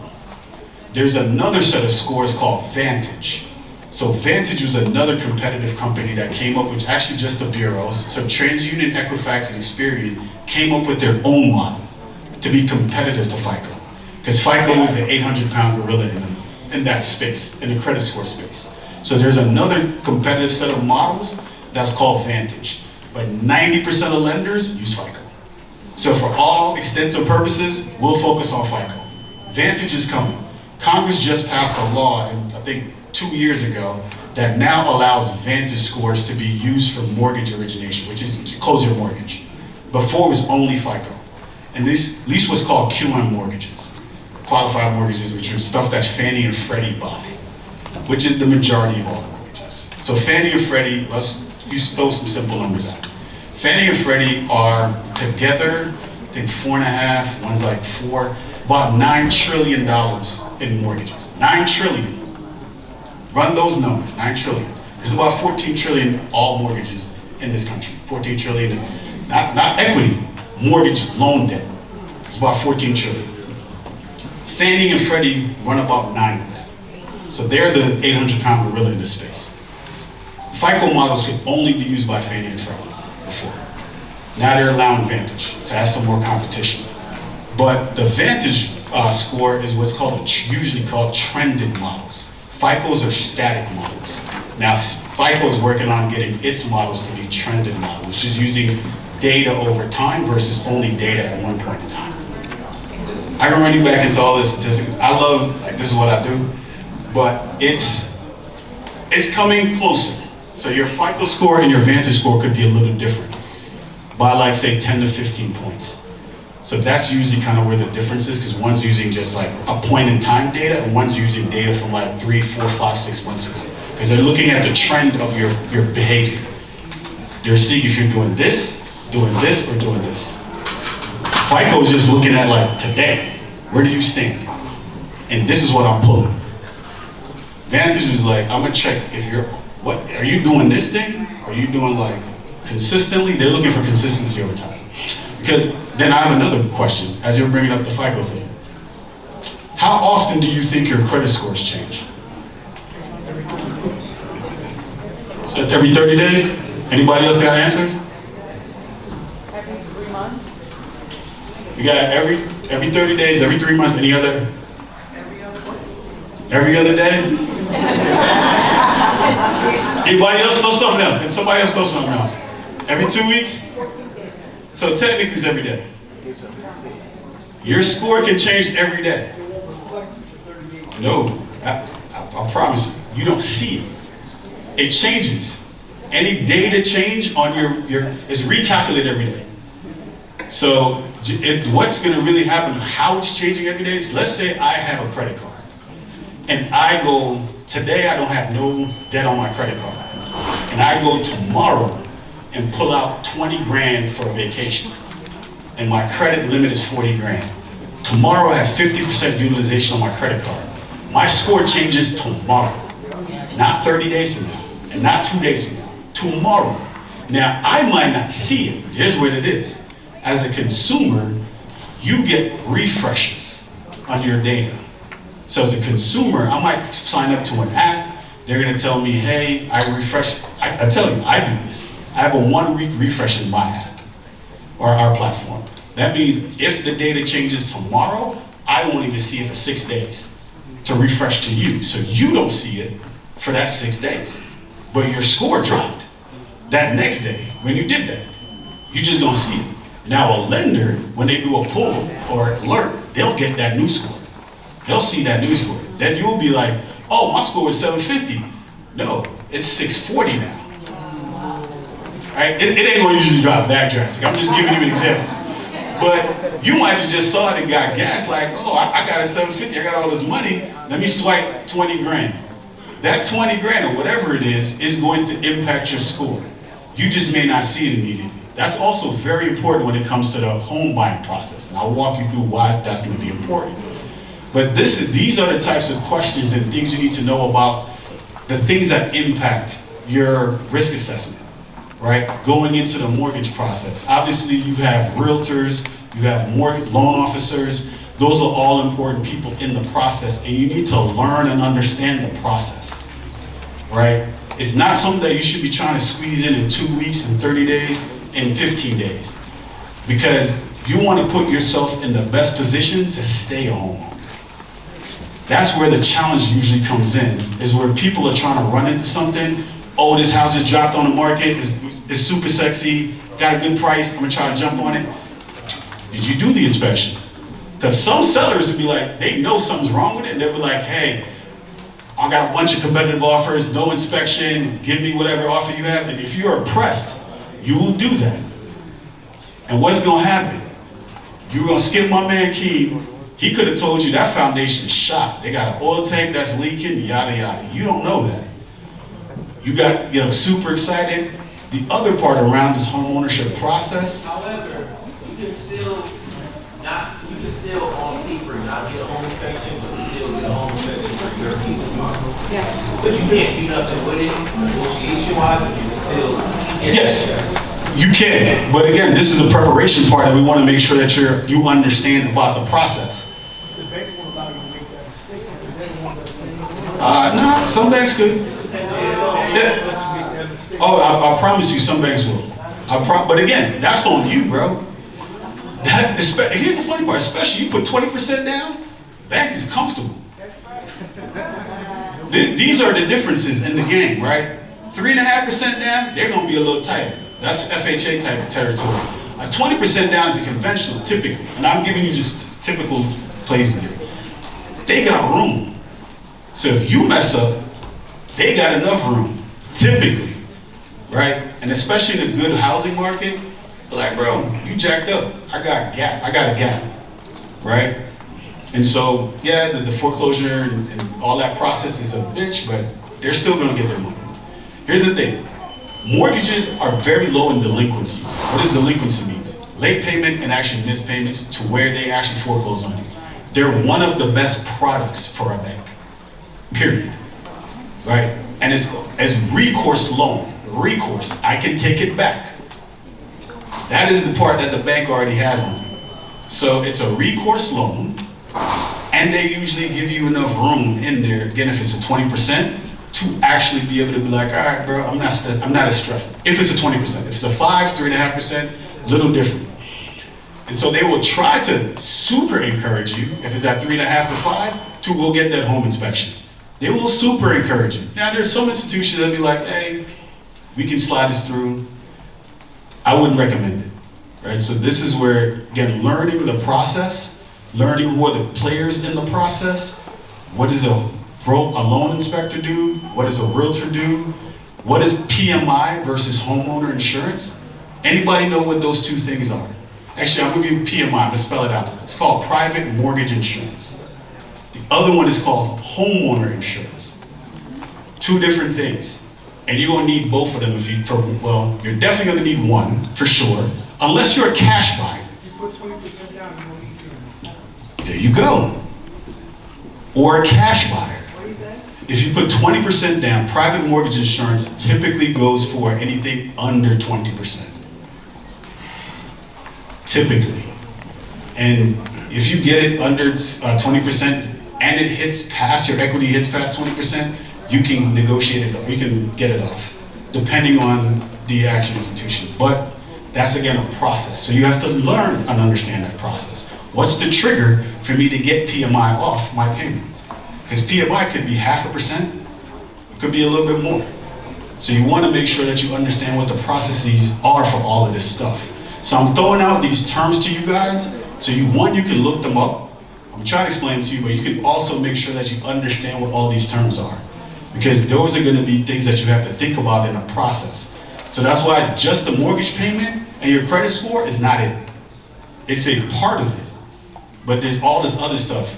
There's another set of scores called Vantage. So Vantage was another competitive company that came up with actually just the bureaus. So TransUnion, Equifax, and Experian came up with their own model to be competitive to FICO. Because FICO was the 800-pound gorilla in that space, in the credit score space. So there's another competitive set of models that's called Vantage. But 90% of lenders use FICO. So for all extensive purposes, we'll focus on FICO. Vantage is coming. Congress just passed a law, I think 2 years ago, that now allows Vantage scores to be used for mortgage origination, which is to close your mortgage. Before it was only FICO. And these what's called QM mortgages, qualified mortgages, which are stuff that Fannie and Freddie buy, which is the majority of all mortgages. So Fannie and Freddie, let's throw some simple numbers out. Fannie and Freddie are together, I think 4.5, one's like 4, about $9 trillion in mortgages. 9 trillion. Run those numbers, 9 trillion. There's about 14 trillion all mortgages in this country. 14 trillion, not equity, mortgage loan debt. It's about 14 trillion. Fannie and Freddie run about 9 of that. So they're the 800-pound gorilla in this space. FICO models could only be used by Fannie and Freddie before. Now they're allowing Vantage to have some more competition. But the Vantage score is what's usually called trended models. FICOs are static models. Now FICO is working on getting its models to be trended models, which is using data over time versus only data at one point in time. I can run you back into all this statistics. I love, this is what I do, but it's coming closer. So your FICO score and your Vantage score could be a little different by like say 10 to 15 points. So that's usually kind of where the difference is, because one's using just like a point in time data and one's using data from like 3, 4, 5, 6 months ago. Because they're looking at the trend of your behavior. They're seeing if you're doing this, or doing this. FICO is just looking at like today, where do you stand? And this is what I'm pulling. Vantage was like, I'm gonna check if are you doing this thing? Are you doing like consistently? They're looking for consistency over time. Because then I have another question, as you're bringing up the FICO thing. How often do you think your credit scores change? So every 30 days? Anybody else got answers? Every 3 months? You got every 30 days, every 3 months, any other? Every other day? Anybody else know something else? And somebody else knows something else? Every 2 weeks? So technically it's every day. Your score can change every day. No, I promise you, you don't see it. It changes. Any data change on is recalculated every day. So what's gonna really happen, how it's changing every day is, let's say I have a credit card and I go, today I don't have no debt on my credit card. And I go tomorrow and pull out 20 grand for a vacation. And my credit limit is 40 grand. Tomorrow I have 50% utilization on my credit card. My score changes tomorrow, not 30 days from now, and not 2 days from now, tomorrow. Now, I might not see it. Here's what it is. As a consumer, you get refreshes on your data. So as a consumer, I might sign up to an app. They're gonna tell me, hey, I refresh. I tell you, I do this. I have a 1-week refresh in my app or our platform. That means if the data changes tomorrow, I won't even see it for 6 days to refresh to you. So you don't see it for that 6 days. But your score dropped that next day when you did that. You just don't see it. Now a lender, when they do a pull or alert, they'll get that new score. They'll see that new score. Then you'll be like, oh, my score is 750. No, it's 640 now. Right? It ain't gonna usually drop that drastic. I'm just giving you an example. But you might have just saw it and got gas like, oh, I got a 750, I got all this money, let me swipe 20 grand. That 20 grand or whatever it is going to impact your score. You just may not see it immediately. That's also very important when it comes to the home buying process. And I'll walk you through why that's gonna be important. But these are the types of questions and things you need to know about the things that impact your risk assessment, right? Going into the mortgage process. Obviously you have realtors, you have mortgage loan officers. Those are all important people in the process, and you need to learn and understand the process, right? It's not something that you should be trying to squeeze in 2 weeks, in 30 days, in 15 days. Because you want to put yourself in the best position to stay a homeowner. That's where the challenge usually comes in, is where people are trying to run into something. Oh, this house just dropped on the market, it's super sexy, got a good price, I'm gonna try to jump on it. Did you do the inspection? Because some sellers would be like, they know something's wrong with it, and they'll be like, hey, I got a bunch of competitive offers, no inspection, give me whatever offer you have. And if you're oppressed, you will do that. And what's gonna happen? You're gonna skip my man Key. He could have told you that foundation is shot. They got an oil tank that's leaking, yada, yada. You don't know that. You got, super excited. The other part around this homeownership process. However, you can still on paper not get a home inspection, but still get a home inspection for your piece of property. Yes. So you can't do nothing with it, negotiation-wise, but you can still get Yes, you can. But again, this is a preparation part that we want to make sure that you understand about the process. The bank won't allow you to make that mistake. The bank won't No, some banks could. Yeah. Oh, I promise you, some banks will. But again, that's on you, bro. Here's the funny part, especially you put 20% down, bank is comfortable. These are the differences in the game, right? 3.5% down, they're gonna be a little tighter. That's FHA type of territory. 20% down is a conventional, typically, and I'm giving you just typical places here. They got room. So if you mess up, they got enough room, typically, right? And especially in a good housing market, like, bro, you jacked up. I got a gap, right? And so, yeah, the foreclosure and all that process is a bitch, but they're still gonna get their money. Here's the thing. Mortgages are very low in delinquencies. What does delinquency mean? Late payment and actually missed payments to where they actually foreclose on you. They're one of the best products for a bank, period, right? And it's recourse loan. Recourse, I can take it back. That is the part that the bank already has on you. So it's a recourse loan, and they usually give you enough room in there, again, if it's a 20%, to actually be able to be like, all right, bro, I'm not as stressed. If it's a 20%, if it's a 3.5%, little different. And so they will try to super encourage you, if it's at 3.5 to 5, to go get that home inspection. They will super encourage you. Now, there's some institutions that be like, hey, we can slide this through. I wouldn't recommend it, right? So this is where, again, learning the process, learning who are the players in the process, what does a loan inspector do, what does a realtor do, what is PMI versus homeowner insurance? Anybody know what those two things are? Actually, I'm gonna give you PMI, let's spell it out. It's called private mortgage insurance. The other one is called homeowner insurance. Two different things. And you're gonna need both of them you're definitely gonna need one, for sure, unless you're a cash buyer. You put 20% down, you don't need to. There you go. Or a cash buyer. If you put 20% down, private mortgage insurance typically goes for anything under 20%. Typically. And if you get it under 20% and it hits past, your equity hits past 20%, you can negotiate it, you can get it off, depending on the actual institution. But that's, again, a process. So you have to learn and understand that process. What's the trigger for me to get PMI off my payment? Because PMI could be 0.5%, it could be a little bit more. So you want to make sure that you understand what the processes are for all of this stuff. So I'm throwing out these terms to you guys, so you can look them up. I'm trying to explain them to you, but you can also make sure that you understand what all these terms are. because those are gonna be things that you have to think about in the process. So that's why just the mortgage payment and your credit score is not it. It's a part of it, but there's all this other stuff.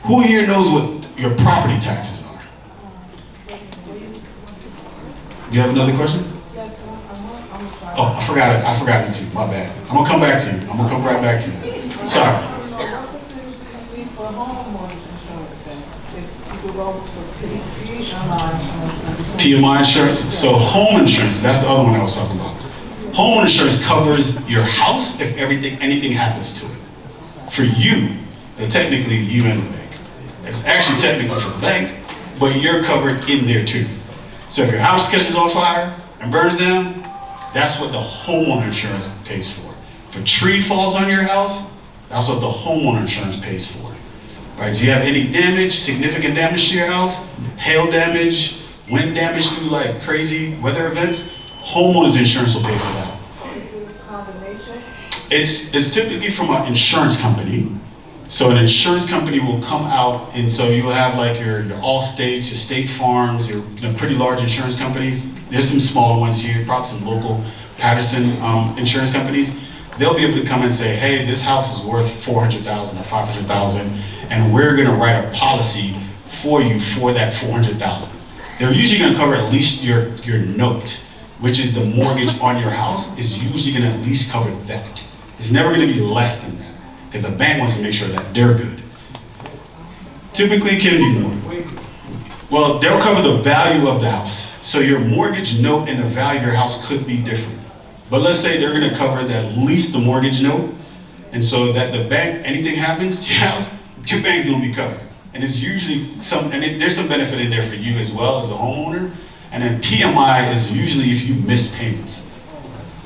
Who here knows what your property taxes are? You have another question? Oh, I forgot you two, my bad. I'm gonna come back to you. I'm gonna come right back to you. Sorry. For homeowners insurance then, if you could go for PMI insurance, so home insurance, that's the other one I was talking about. Home insurance covers your house if anything happens to it. For you, and technically you and the bank. It's actually technically for the bank, but you're covered in there too. So if your house catches on fire and burns down, that's what the homeowner insurance pays for. If a tree falls on your house, that's what the homeowner insurance pays for. Right? If you have any damage, significant damage to your house, hail damage, wind damage through like crazy weather events, homeowners insurance will pay for that. It's typically from an insurance company. So an insurance company will come out, and so you'll have like your Allstates, your State Farms, your pretty large insurance companies. There's some smaller ones here, probably some local Patterson insurance companies. They'll be able to come and say, hey, this house is worth $400,000 or $500,000, and we're gonna write a policy for you for that $400,000. They're usually gonna cover at least your note, which is the mortgage on your house, is usually gonna at least cover that. It's never gonna be less than that, because the bank wants to make sure that they're good. Typically it can be more. Well, they'll cover the value of the house. So your mortgage note and the value of your house could be different. But let's say they're gonna cover at least the mortgage note, and so that the bank, anything happens to your house, your bank's gonna be covered. And it's usually there's some benefit in there for you as well as a homeowner. And then PMI is usually if you miss payments.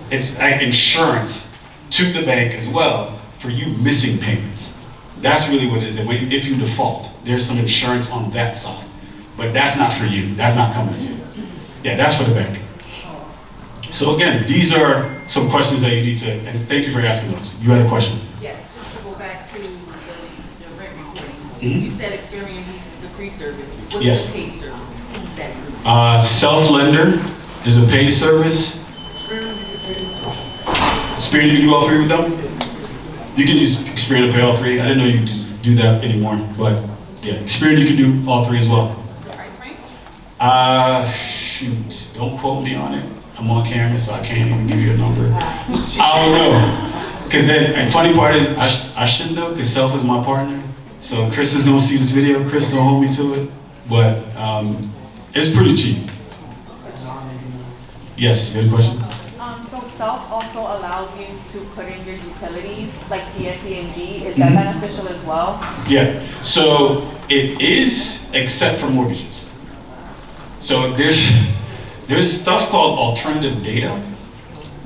It's like insurance to the bank as well for you missing payments. That's really what it is. If you default, there's some insurance on that side. But that's not for you. That's not coming to you. Yeah, that's for the bank. So again, these are some questions that you need to, and thank you for asking those. You had a question? Yes, just to go back to the rent reporting. Mm-hmm. You said Experian uses the free service. What's Yes. the paid service? What's that? Self-lender is a paid service. Experian, you can do all three with them? You can use Experian to pay all three. I didn't know you could do that anymore, but yeah, Experian, you can do all three as well. Shoot, don't quote me on it. I'm on camera, so I can't even give you a number. I don't know. Because then, and funny part is, I shouldn't know, because Self is my partner. So Chris is gonna see this video. Chris, don't hold me to it. But it's pretty cheap. Yes, good question? So Self also allows you to put in your utilities, like PSE&G. Is that beneficial as well? Yeah, so it is, except for mortgages. So there's stuff called alternative data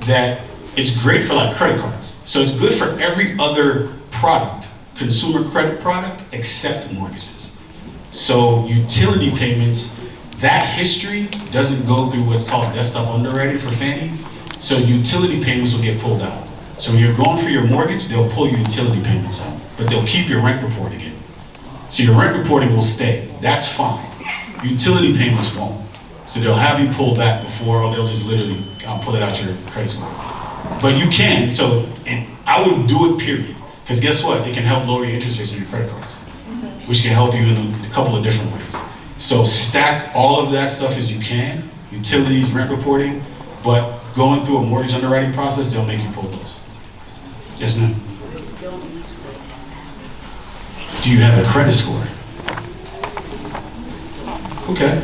that it's great for like credit cards. So it's good for every other product, consumer credit product, except mortgages. So utility payments, that history doesn't go through what's called desktop underwriting for Fannie. So utility payments will get pulled out. So when you're going for your mortgage, they'll pull your utility payments out, but they'll keep your rent reporting in. So your rent reporting will stay, that's fine. Utility payments won't. So they'll have you pull that before, or they'll just literally pull it out your credit score. But you can, so and I would do it, period. Because guess what? It can help lower your interest rates on your credit cards, which can help you in a couple of different ways. So stack all of that stuff as you can, utilities, rent reporting, but going through a mortgage underwriting process, they'll make you pull those. Yes, ma'am? Do you have a credit score? Okay.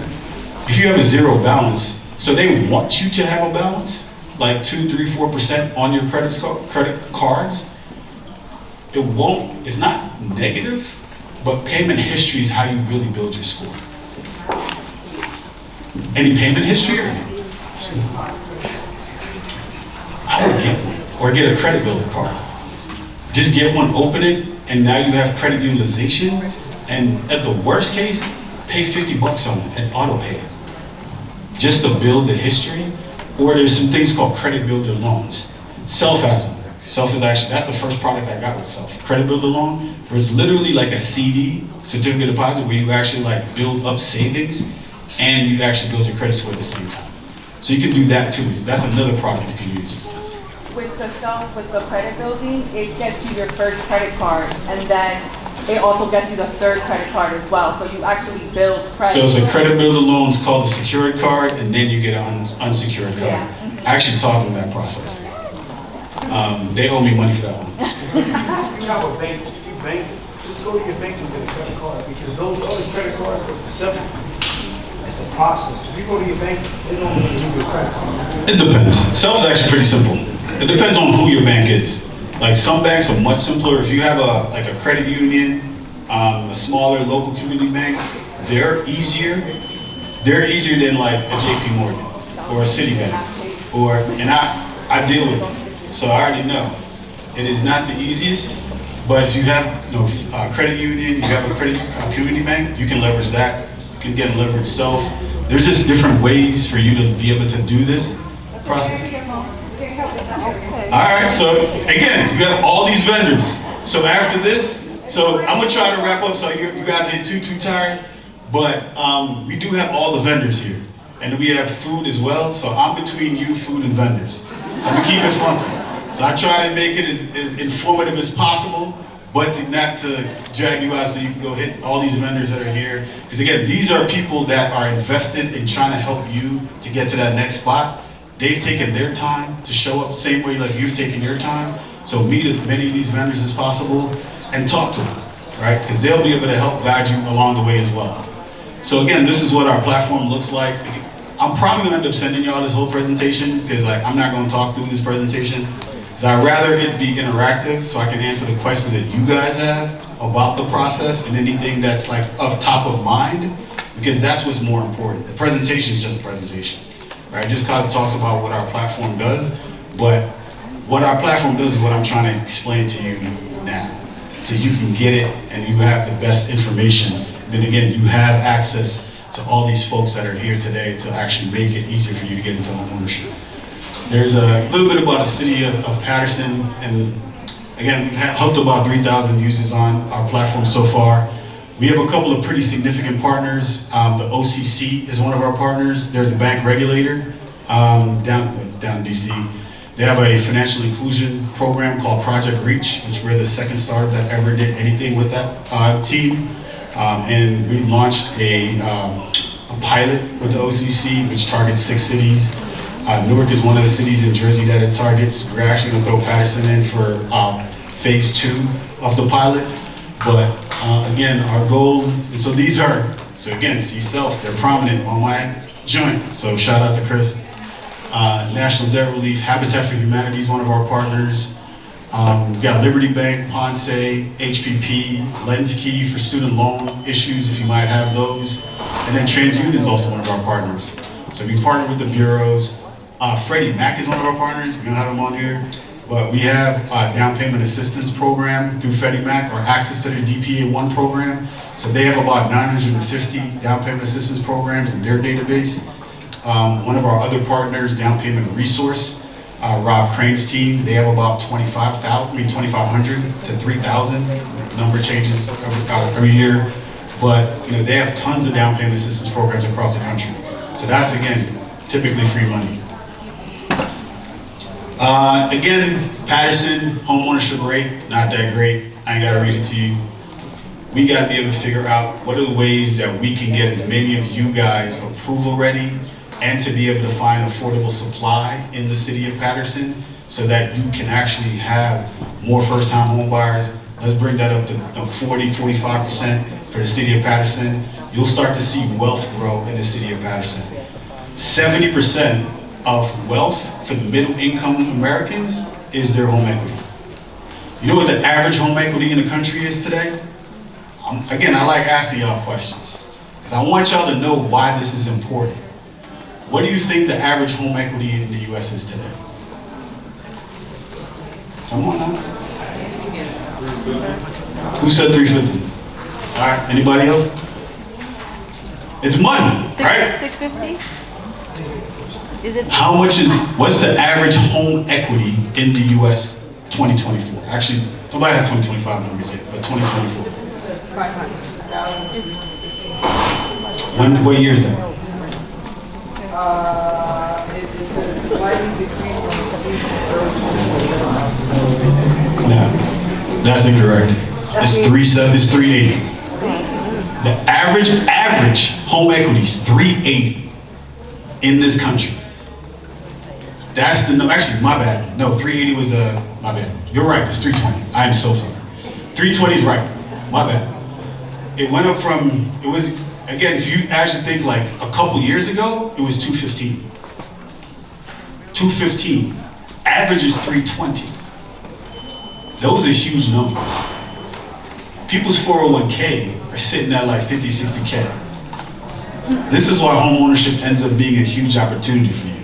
If you have a zero balance, so they want you to have a balance, like 2, 3, 4% on your credit cards. It's not negative, but payment history is how you really build your score. Any payment history? I would get one, or get a credit builder card. Just get one, open it, and now you have credit utilization, and at the worst case, pay $50 on it and auto pay it. Just to build the history, or there's some things called credit builder loans. Self has one. Self is actually, that's the first product I got with Self. Credit builder loan, where it's literally like a CD, certificate deposit, where you actually like build up savings and you actually build your credit score at the same time. So you can do that too. That's another product you can use. With the credit building, it gets you your first credit card, and then it also gets you the third credit card as well. So you actually build credit. So it's a credit builder loan. It's called a secured card, and then you get an unsecured card. Yeah. I actually taught them that process. They owe me money for that one. If you have a bank, if you bank, just go to your bank and get a credit card, because those other credit cards are deceptive. It's a process. If you go to your bank, they don't give you a credit card. It depends. Self is actually pretty simple. It depends on who your bank is. Like some banks are much simpler. If you have a credit union, a smaller local community bank, they're easier. They're easier than like a JP Morgan or a Citibank. And I deal with them, so I already know. It is not the easiest, but if you have a credit union, you have a community bank, you can leverage that. You can get a leverage self. There's just different ways for you to be able to do this process. All right, so again, you have all these vendors. So after this, so I'm gonna try to wrap up so you guys ain't too tired, but we do have all the vendors here. And we have food as well, so I'm between you, food, and vendors. So we keep it funky. So I try to make it as informative as possible, but not to drag you out so you can go hit all these vendors that are here. Because again, these are people that are invested in trying to help you to get to that next spot. They've taken their time to show up the same way like you've taken your time. So meet as many of these vendors as possible and talk to them, right? Because they'll be able to help guide you along the way as well. So again, this is what our platform looks like. I'm probably gonna end up sending y'all this whole presentation because I'm not gonna talk through this presentation. Because I'd rather it be interactive so I can answer the questions that you guys have about the process and anything that's of top of mind, because that's what's more important. The presentation is just a presentation. Right, just kind of talks about what our platform does, but what our platform does is what I'm trying to explain to you now. So you can get it and you have the best information. And then again, you have access to all these folks that are here today to actually make it easier for you to get into homeownership. There's a little bit about the city of Patterson, and again, we've helped about 3,000 users on our platform so far. We have a couple of pretty significant partners. The OCC is one of our partners. They're the bank regulator down in DC. They have a financial inclusion program called Project Reach, which we're the second startup that ever did anything with that team. And we launched a pilot with the OCC, which targets 6 cities. Newark is one of the cities in Jersey that it targets. We're actually gonna throw Patterson in for phase 2 of the pilot. But again, our goal, and so again, see self, they're prominent on my joint. So shout out to Chris. National Debt Relief, Habitat for Humanity is one of our partners. We've got Liberty Bank, Ponce, HPP, LendKey for student loan issues if you might have those. And then TransUnion is also one of our partners. So we partner with the bureaus. Freddie Mac is one of our partners. We don't have him on here. But we have a down payment assistance program through Freddie Mac, or access to their DPA1 program. So they have about 950 down payment assistance programs in their database. One of our other partners, Down Payment Resource, Rob Crane's team, they have about 2,500 to 3,000. Number changes every year, but they have tons of down payment assistance programs across the country. So that's, again, typically free money. Again, Patterson, homeownership rate, not that great. I ain't gotta read it to you. We gotta be able to figure out what are the ways that we can get as many of you guys approval ready and to be able to find affordable supply in the city of Patterson so that you can actually have more first-time home buyers. Let's bring that up to 40, 45% for the city of Patterson. You'll start to see wealth grow in the city of Patterson. 70% of wealth for the middle income Americans is their home equity. You know what the average home equity in the country is today? Again, I like asking y'all questions because I want y'all to know why this is important. What do you think the average home equity in the US is today? Come on now. Who said 350? All right, anybody else? It's money, right? 650? What's the average home equity in the US 2024? Actually, nobody has 2025 numbers yet, but 2024. 500. What year is that? it is a slightly decreased from police No, that's incorrect. It's 380. The average home equity is 380 in this country. That's the, no, actually, my bad. No, 380 was, my bad. You're right, it's 320. I am so sorry. 320 is right, my bad. It went up from, it was, again, if you actually think like a couple years ago, it was 215. 215. Average is 320. Those are huge numbers. People's 401k are sitting at like 50, 60K. This is why home ownership ends up being a huge opportunity for you.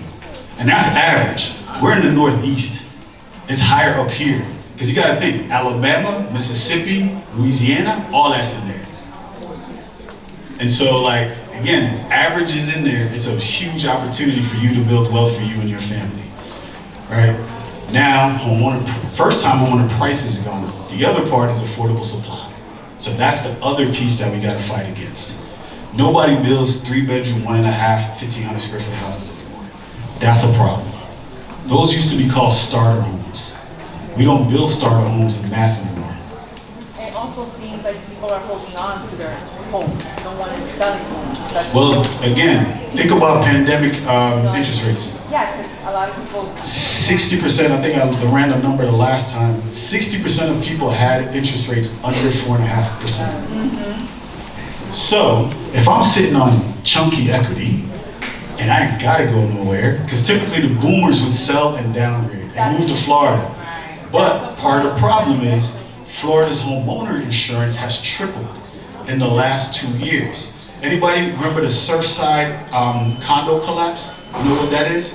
And that's average. We're in the Northeast. It's higher up here. Because you gotta think, Alabama, Mississippi, Louisiana, all that's in there. And so like, again, average is in there. It's a huge opportunity for you to build wealth for you and your family, right? Now, first time homeowner prices are going up. The other part is affordable supply. So that's the other piece that we gotta fight against. Nobody builds 3-bedroom, 1.5, 1,500 square foot houses anymore. That's a problem. Those used to be called starter homes. We don't build starter homes in mass anymore. It also seems like people are holding on to their homes. No one is selling homes. Well, again, think about pandemic interest rates. Yeah, because a lot of people. 60%, I think the random number the last time, 60% of people had interest rates under 4.5%. So, if I'm sitting on chunky equity, and I ain't gotta go nowhere, because typically the boomers would sell and downgrade and move to Florida. But part of the problem is Florida's homeowner insurance has tripled in the last 2 years. Anybody remember the Surfside condo collapse? You know what that is?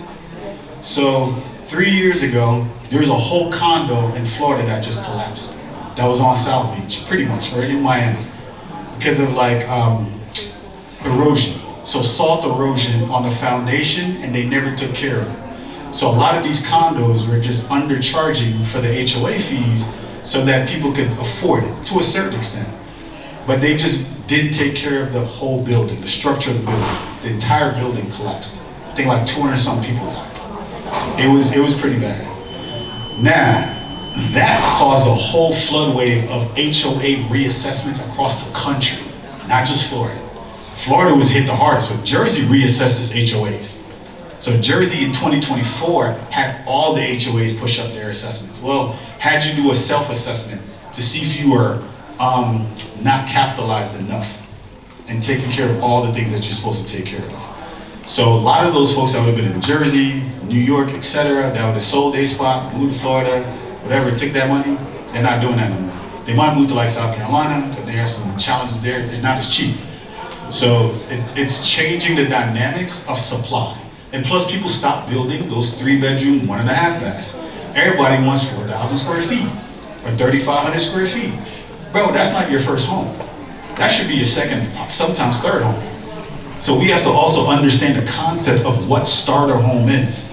So 3 years ago, there was a whole condo in Florida that just collapsed. That was on South Beach, pretty much, right in Miami. Because of like erosion. So salt erosion on the foundation, and they never took care of it. So a lot of these condos were just undercharging for the HOA fees so that people could afford it to a certain extent. But they just didn't take care of the whole building, the structure of the building. The entire building collapsed. I think like 200 some people died. It was pretty bad. Now, that caused a whole flood wave of HOA reassessments across the country, not just Florida. Florida was hit the hardest, so Jersey reassessed its HOAs. So Jersey in 2024 had all the HOAs push up their assessments. Well, had you do a self-assessment to see if you were not capitalized enough and taking care of all the things that you're supposed to take care of. So a lot of those folks that would have been in Jersey, New York, etc., that would have sold their spot, moved to Florida, whatever, took that money, they're not doing that anymore. They might move to like South Carolina, but there are some challenges there, they're not as cheap. So it's changing the dynamics of supply. And plus people stop building those 3-bedroom, 1.5 baths. Everybody wants 4,000 square feet or 3,500 square feet. Bro, that's not your first home. That should be your second, sometimes third home. So we have to also understand the concept of what starter home is.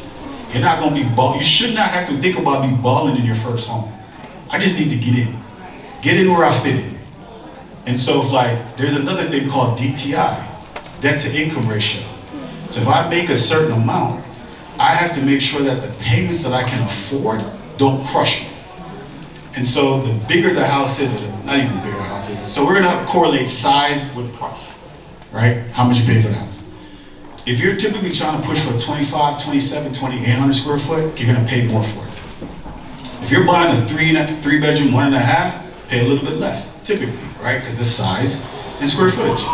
You're not gonna be you should not have to think about me balling in your first home. I just need to get in. Get in where I fit in. And so if like, there's another thing called DTI, debt to income ratio. So if I make a certain amount, I have to make sure that the payments that I can afford don't crush me. And so the bigger the house is, not even the bigger the house is, so we're gonna correlate size with price, right? How much you pay for the house. If you're typically trying to push for 25, 27, 2,800 square foot, you're gonna pay more for it. If you're buying a 3-bedroom, 1.5, pay a little bit less, typically, right? Because it's size and square footage.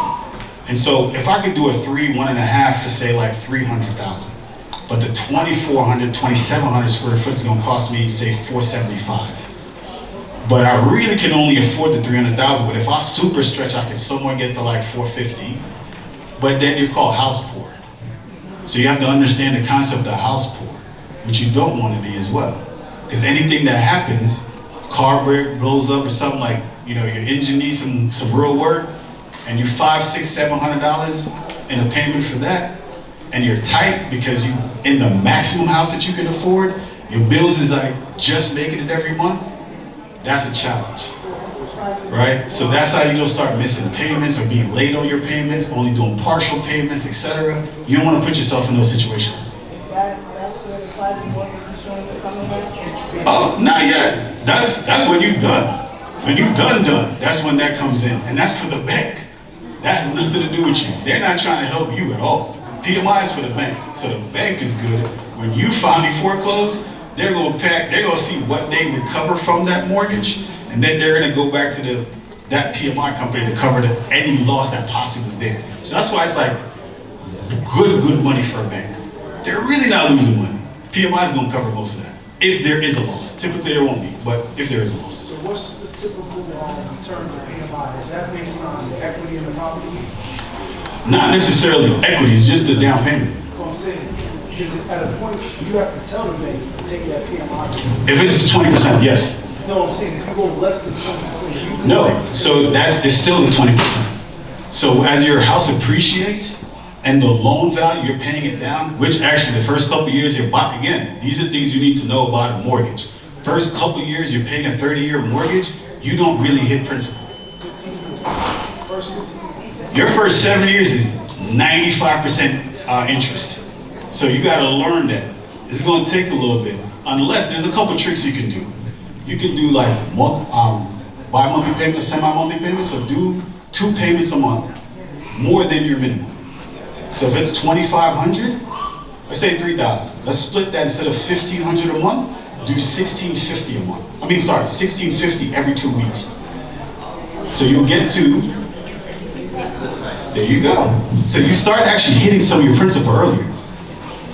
And so if I could do a 3, 1.5 for say like 300,000, but the 2,400, 2,700 square foot is gonna cost me say 475. But I really can only afford the 300,000, but if I super stretch, I can somewhere get to like 450, but then you're called house poor. So you have to understand the concept of house poor, which you don't want to be as well. Because anything that happens, car brake blows up or something like, you know, your engine needs some real work, and you're $500, $600, $700 in a payment for that, and you're tight because you in the maximum house that you can afford, your bills is like just making it every month, that's a challenge. right? So that's how you'll start missing payments or being late on your payments, only doing partial payments, etc. You don't want to put yourself in those situations. That's where the private mortgage insurance is coming in? Oh, not yet. That's when you're done. When you're done, that's when that comes in. And that's for the bank. That has nothing to do with you. They're not trying to help you at all. PMI is for the bank. So the bank is good. When you finally foreclose, they're gonna see what they recover from that mortgage, and then they're gonna go back to that PMI company to cover any loss that possibly is there. So that's why it's like good money for a bank. They're really not losing money. PMI is gonna cover most of that. If there is a loss. Typically there won't be, but if there is a loss. So what's the typical term for PMI? Is that based on the equity in the property? Not necessarily equity, it's just the down payment. What I'm saying, because at a point, you have to tell the bank to take that PMI. If it's 20%, yes. No, I'm saying if you go less than 20%, No, so it's still the 20%. So as your house appreciates and the loan value, you're paying it down, which actually the first couple of years again, these are things you need to know about a mortgage. First couple of years you're paying a 30-year mortgage, you don't really hit principal. Your first 7 years is 95% interest. So you gotta learn that. It's gonna take a little bit, unless there's a couple tricks you can do. You can do like bi-monthly payments, semi-monthly payments, so do 2 payments a month, more than your minimum. So if it's $2,500, let's say $3,000. Let's split that instead of $1,500 a month, do $1,650 a month. $1,650 every 2 weeks. So you'll get to, there you go. So you start actually hitting some of your principal earlier.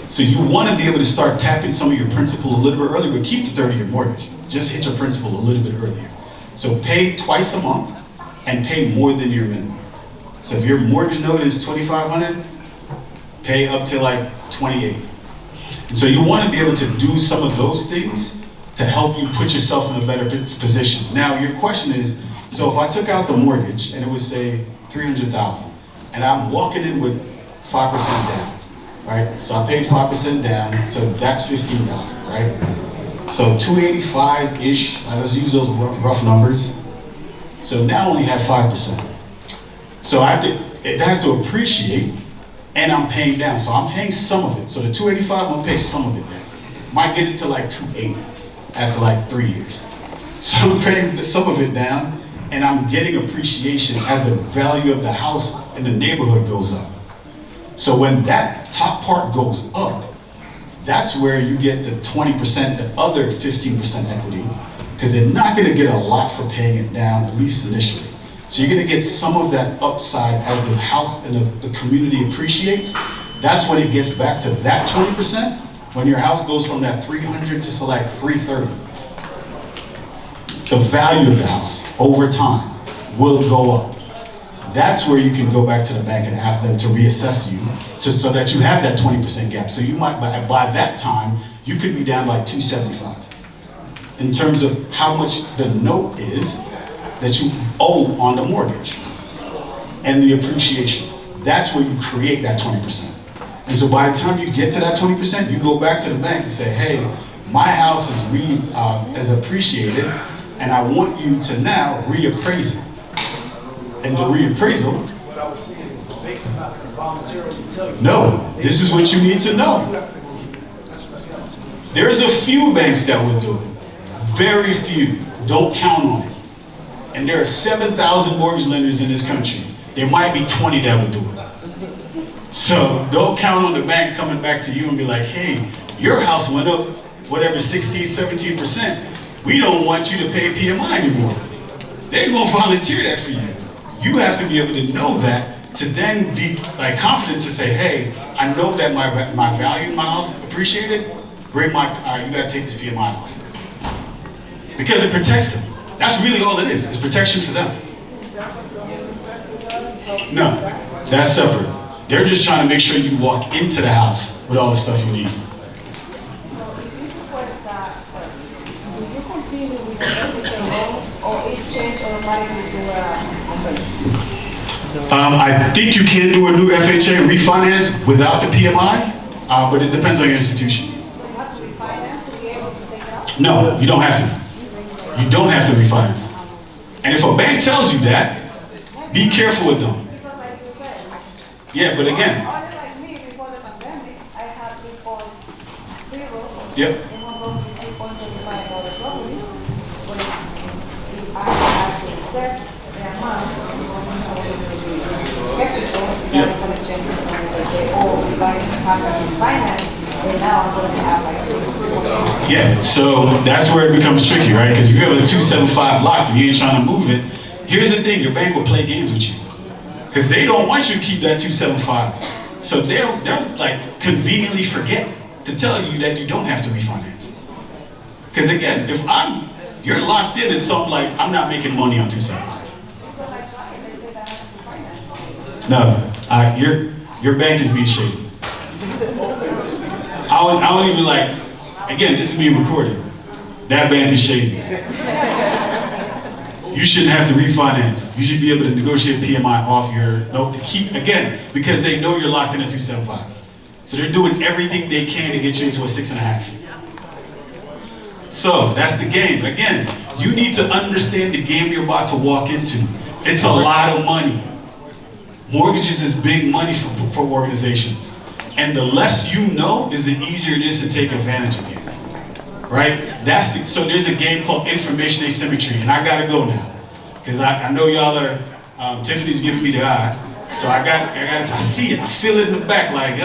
So you want to be able to start tapping some of your principal a little bit earlier, but keep the 30-year mortgage. Just hit your principal a little bit earlier. So pay twice a month and pay more than your minimum. So if your mortgage note is $2,500, pay up to like $2,800. And so you want to be able to do some of those things to help you put yourself in a better position. Now your question is, so if I took out the mortgage and it would say $300,000, and I'm walking in with 5% down, right? So I paid 5% down, so that's $15,000, right? So 285-ish, let's use those rough numbers. So now I only have 5%. So it has to appreciate, and I'm paying down. So I'm paying some of it. So the 285, I'm gonna pay some of it down. Might get it to like 280 after like 3 years. So I'm paying some of it down, and I'm getting appreciation as the value of the house in the neighborhood goes up. So when that top part goes up, that's where you get the 20%, the other 15% equity, because they're not gonna get a lot for paying it down, at least initially. So you're gonna get some of that upside as the house and the community appreciates. That's when it gets back to that 20%, when your house goes from that 300 to like 330. The value of the house over time will go up. That's where you can go back to the bank and ask them to reassess you so that you have that 20% gap. So you might, by that time, you could be down like 275 in terms of how much the note is that you owe on the mortgage and the appreciation. That's where you create that 20%. And so by the time you get to that 20%, you go back to the bank and say, hey, my house is appreciated, and I want you to now reappraise it. And the reappraisal. What I was saying is the bank is not going to voluntarily tell you. No, this is what you need to know. There's a few banks that would do it. Very few. Don't count on it. And there are 7,000 mortgage lenders in this country. There might be 20 that would do it. So don't count on the bank coming back to you and be like, hey, your house went up, whatever, 16, 17%. We don't want you to pay PMI anymore. They're gonna volunteer that for you. You have to be able to know that to then be like confident to say, hey, I know that my value in my house appreciated. You gotta take this PMI off. Because it protects them. That's really all it is. It's protection for them. No, that's separate. They're just trying to make sure you walk into the house with all the stuff you need. I think you can do a new FHA refinance without the PMI, but it depends on your institution. No, you don't have to. You don't have to refinance. And if a bank tells you that, be careful with them. Yeah, but again. Like me, before the pandemic, I had 3.0. Yep. And one goes to 3.75 for the property. But if I actually access the amount, I was skeptical because I could have changed it and say, oh, if I have to finance, and now I'm going to have like 6. Yeah, so that's where it becomes tricky, right? Because if you have a 275 locked and you ain't trying to move it, here's the thing, your bank will play games with you. Because they don't want you to keep that 275. So they'll like conveniently forget to tell you that you don't have to refinance. Because again, if you're locked in and so I'm like, I'm not making money on 275. No, your bank is being shady. I don't even like, again, this is being recorded. That bank is shady. You shouldn't have to refinance. You should be able to negotiate PMI off your note to keep, again, because they know you're locked in at 275. So they're doing everything they can to get you into a 6.5. So that's the game. Again, you need to understand the game you're about to walk into. It's a lot of money. Mortgages is big money for organizations. And the less you know is the easier it is to take advantage of you. Right? So there's a game called information asymmetry, and I gotta go now. Because I know y'all are, Tiffany's giving me the eye. So I see it, I feel it in the back like,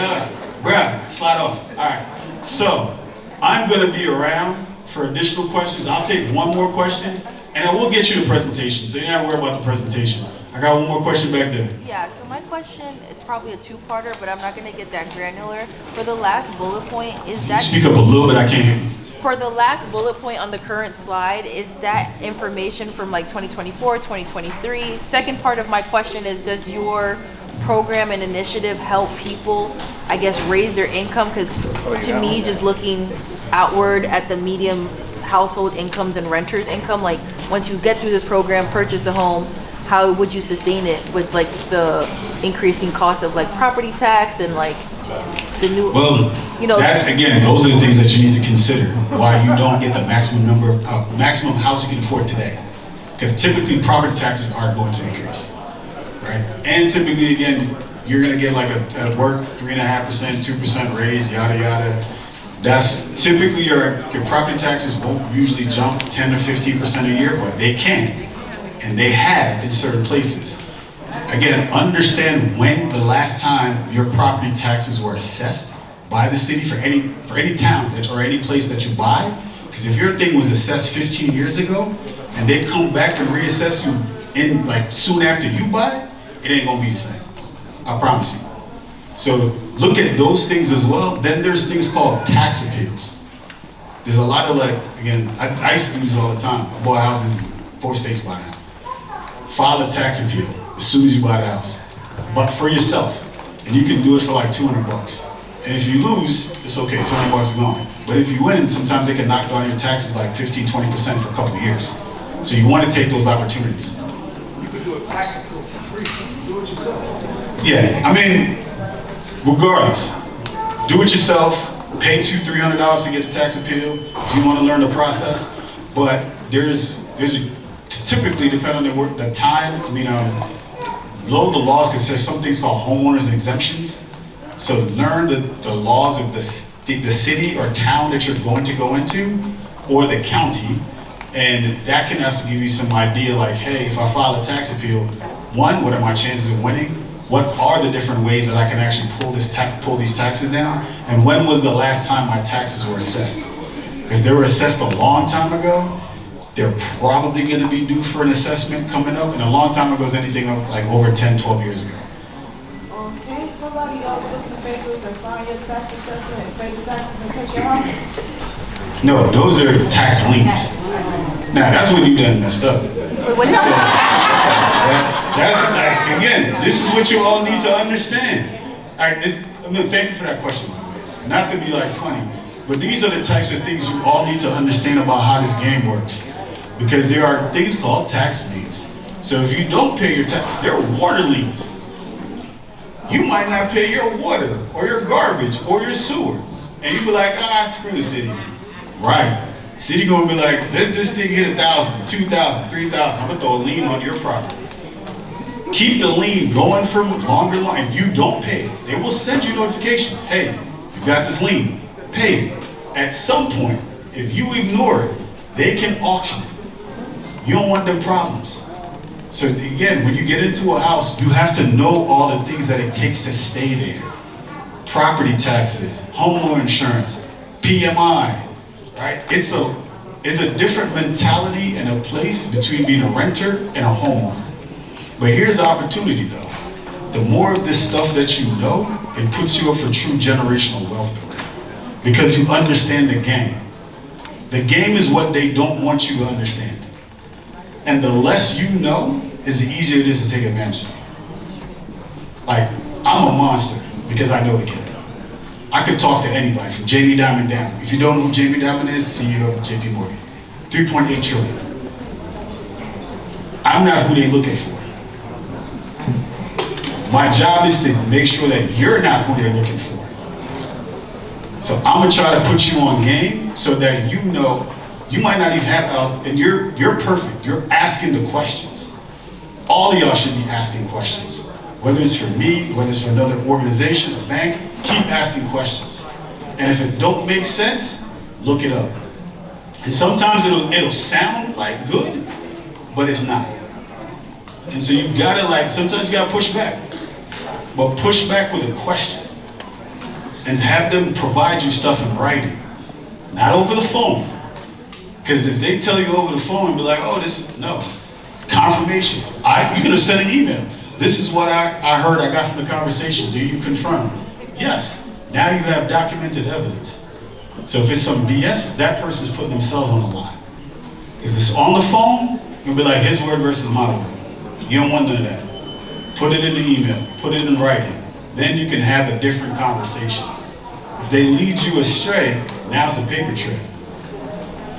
bruh, slide off. All right, so I'm gonna be around for additional questions. I'll take one more question, and I will get you the presentation, so you're not worried about the presentation. I got one more question back there. Yeah, so my question is probably a two-parter, but I'm not gonna get that granular. For the last bullet point, is that— Speak up a little bit, I can't hear you. For the last bullet point on the current slide, is that information from like 2024, 2023? Second part of my question is, does your program and initiative help people, I guess, raise their income? Because to me, just looking outward at the medium household incomes and renters income, like once you get through this program, purchase a home, how would you sustain it with like the increasing cost of like property tax and like the new, that's, again, those are the things that you need to consider why you don't get the maximum house you can afford today. Because typically property taxes are going to increase, right? And typically, again, you're gonna get like at work 3.5%, 2% raise, yada yada. That's typically your property taxes won't usually jump 10 or 15% a year, but they can, and they have in certain places. Again, understand when the last time your property taxes were assessed by the city for any town or any place that you buy. Because if your thing was assessed 15 years ago and they come back and reassess you in like soon after you buy, it ain't gonna be the same. I promise you. So look at those things as well. Then there's things called tax appeals. There's a lot of like, again, I used to do this all the time. I bought houses in 4 states by now. File a tax appeal as soon as you buy the house, but for yourself. And you can do it for like 200 bucks. And if you lose, it's okay, 200 bucks is gone. But if you win, sometimes they can knock down your taxes like 15, 20% for a couple of years. So you want to take those opportunities. You can do a tax appeal for free. Do it yourself. Yeah, I mean, regardless, do it yourself, pay $200-300 to get the tax appeal if you want to learn the process. But there's typically, depending on the time, load the laws, because there's some things called homeowners exemptions. So learn the laws of the city or town that you're going to go into, or the county, and that can also give you some idea like, hey, if I file a tax appeal, one, what are my chances of winning? What are the different ways that I can actually pull these taxes down? And when was the last time my taxes were assessed? If they were assessed a long time ago, they're probably going to be due for an assessment coming up. And a long time ago is anything like over 10, 12 years ago. Okay, somebody else look in the papers and find your tax assessment and pay the taxes and take your house? No, those are tax liens. Now, that's when you done messed up. That's like, again, this is what you all need to understand. Thank you for that question, by the way. Not to be like funny, but these are the types of things you all need to understand about how this game works. Because there are things called tax liens. So if you don't pay your tax, there are water liens. You might not pay your water or your garbage or your sewer. And you be like, screw the city. Right. City gonna be like, this thing hit 1,000, 2,000, 3,000. I'm gonna throw a lien on your property. Keep the lien going for longer. If you don't pay, they will send you notifications. Hey, you got this lien, pay it. At some point, if you ignore it, they can auction it. You don't want them problems. So again, when you get into a house, you have to know all the things that it takes to stay there. Property taxes, homeowner insurance, PMI, right? It's a different mentality and a place between being a renter and a homeowner. But here's the opportunity though. The more of this stuff that you know, it puts you up for true generational wealth building. Because you understand the game. The game is what they don't want you to understand. And the less you know, is the easier it is to take advantage of. Like, I'm a monster because I know the game. I could talk to anybody from Jamie Dimon down. If you don't know who Jamie Dimon is, CEO of JP Morgan. 3.8 trillion. I'm not who they're looking for. My job is to make sure that you're not who they're looking for. So I'm gonna try to put you on game so that you know, you might not even have, and you're perfect. You're asking the questions. All of y'all should be asking questions. Whether it's for me, whether it's for another organization, a bank, keep asking questions. And if it don't make sense, look it up. And sometimes it'll sound like good, but it's not. And so you gotta sometimes you gotta push back. But push back with a question. And have them provide you stuff in writing. Not over the phone. Because if they tell you over the phone, be like, oh, no. Confirmation. You can send an email. This is what I heard I got from the conversation. Do you confirm? Yes. Now you have documented evidence. So if it's some BS, that person's putting themselves on the line. If it's on the phone, you'll be like his word versus my word. You don't want none of that. Put it in the email, put it in writing. Then you can have a different conversation. If they lead you astray, now it's a paper trail.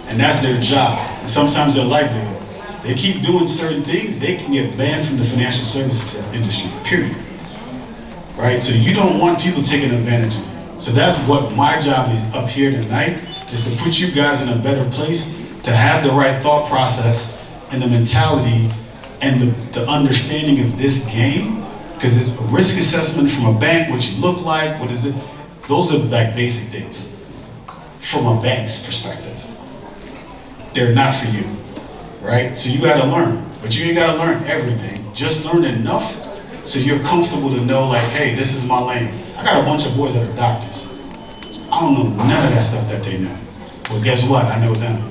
And that's their job. And sometimes their livelihood. They keep doing certain things, they can get banned from the financial services industry, period. Right? So you don't want people taking advantage of you. So that's what my job is up here tonight, is to put you guys in a better place, to have the right thought process and the mentality and the understanding of this game, because it's a risk assessment from a bank, what you look like, what is it? Those are like basic things from a bank's perspective. They're not for you, right? So you gotta learn, but you ain't gotta learn everything. Just learn enough so you're comfortable to know like, hey, this is my lane. I got a bunch of boys that are doctors. I don't know none of that stuff that they know. Well, guess what? I know them.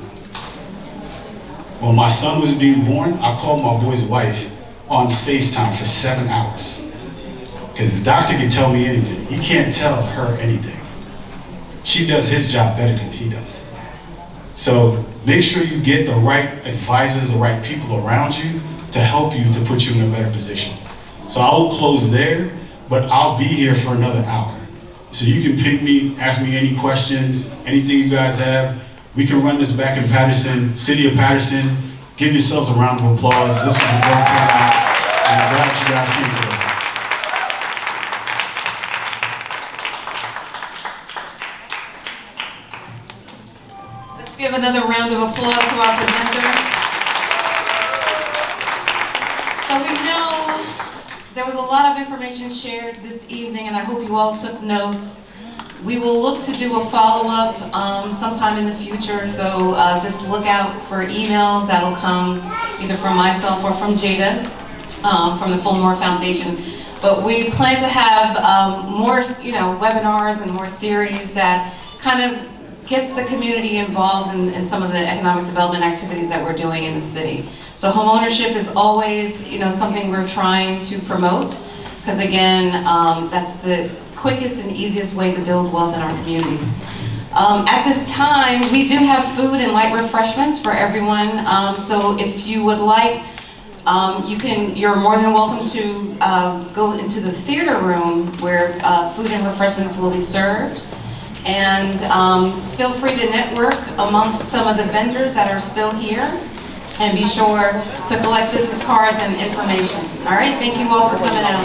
When my son was being born, I called my boy's wife on FaceTime for 7 hours. Because the doctor can tell me anything. He can't tell her anything. She does his job better than he does. So make sure you get the right advisors, the right people around you to help you, to put you in a better position. So I will close there, but I'll be here for another hour. So you can pick me, ask me any questions, anything you guys have. We can run this back in Patterson, City of Patterson. Give yourselves a round of applause. This was a great turnout, and I'm glad you guys came today. Let's give another round of applause to our presenter. So we know there was a lot of information shared this evening, and I hope you all took notes. We will look to do a follow-up sometime in the future, so just look out for emails that'll come either from myself or from Jada from the Fulmore Foundation. But we plan to have more, webinars and more series that kind of gets the community involved in some of the economic development activities that we're doing in the city. So homeownership is always, something we're trying to promote, because again, that's the quickest and easiest way to build wealth in our communities. At this time, we do have food and light refreshments for everyone. So if you would like, you're more than welcome to go into the theater room where food and refreshments will be served. And feel free to network amongst some of the vendors that are still here. And be sure to collect business cards and information. All right, thank you all for coming out.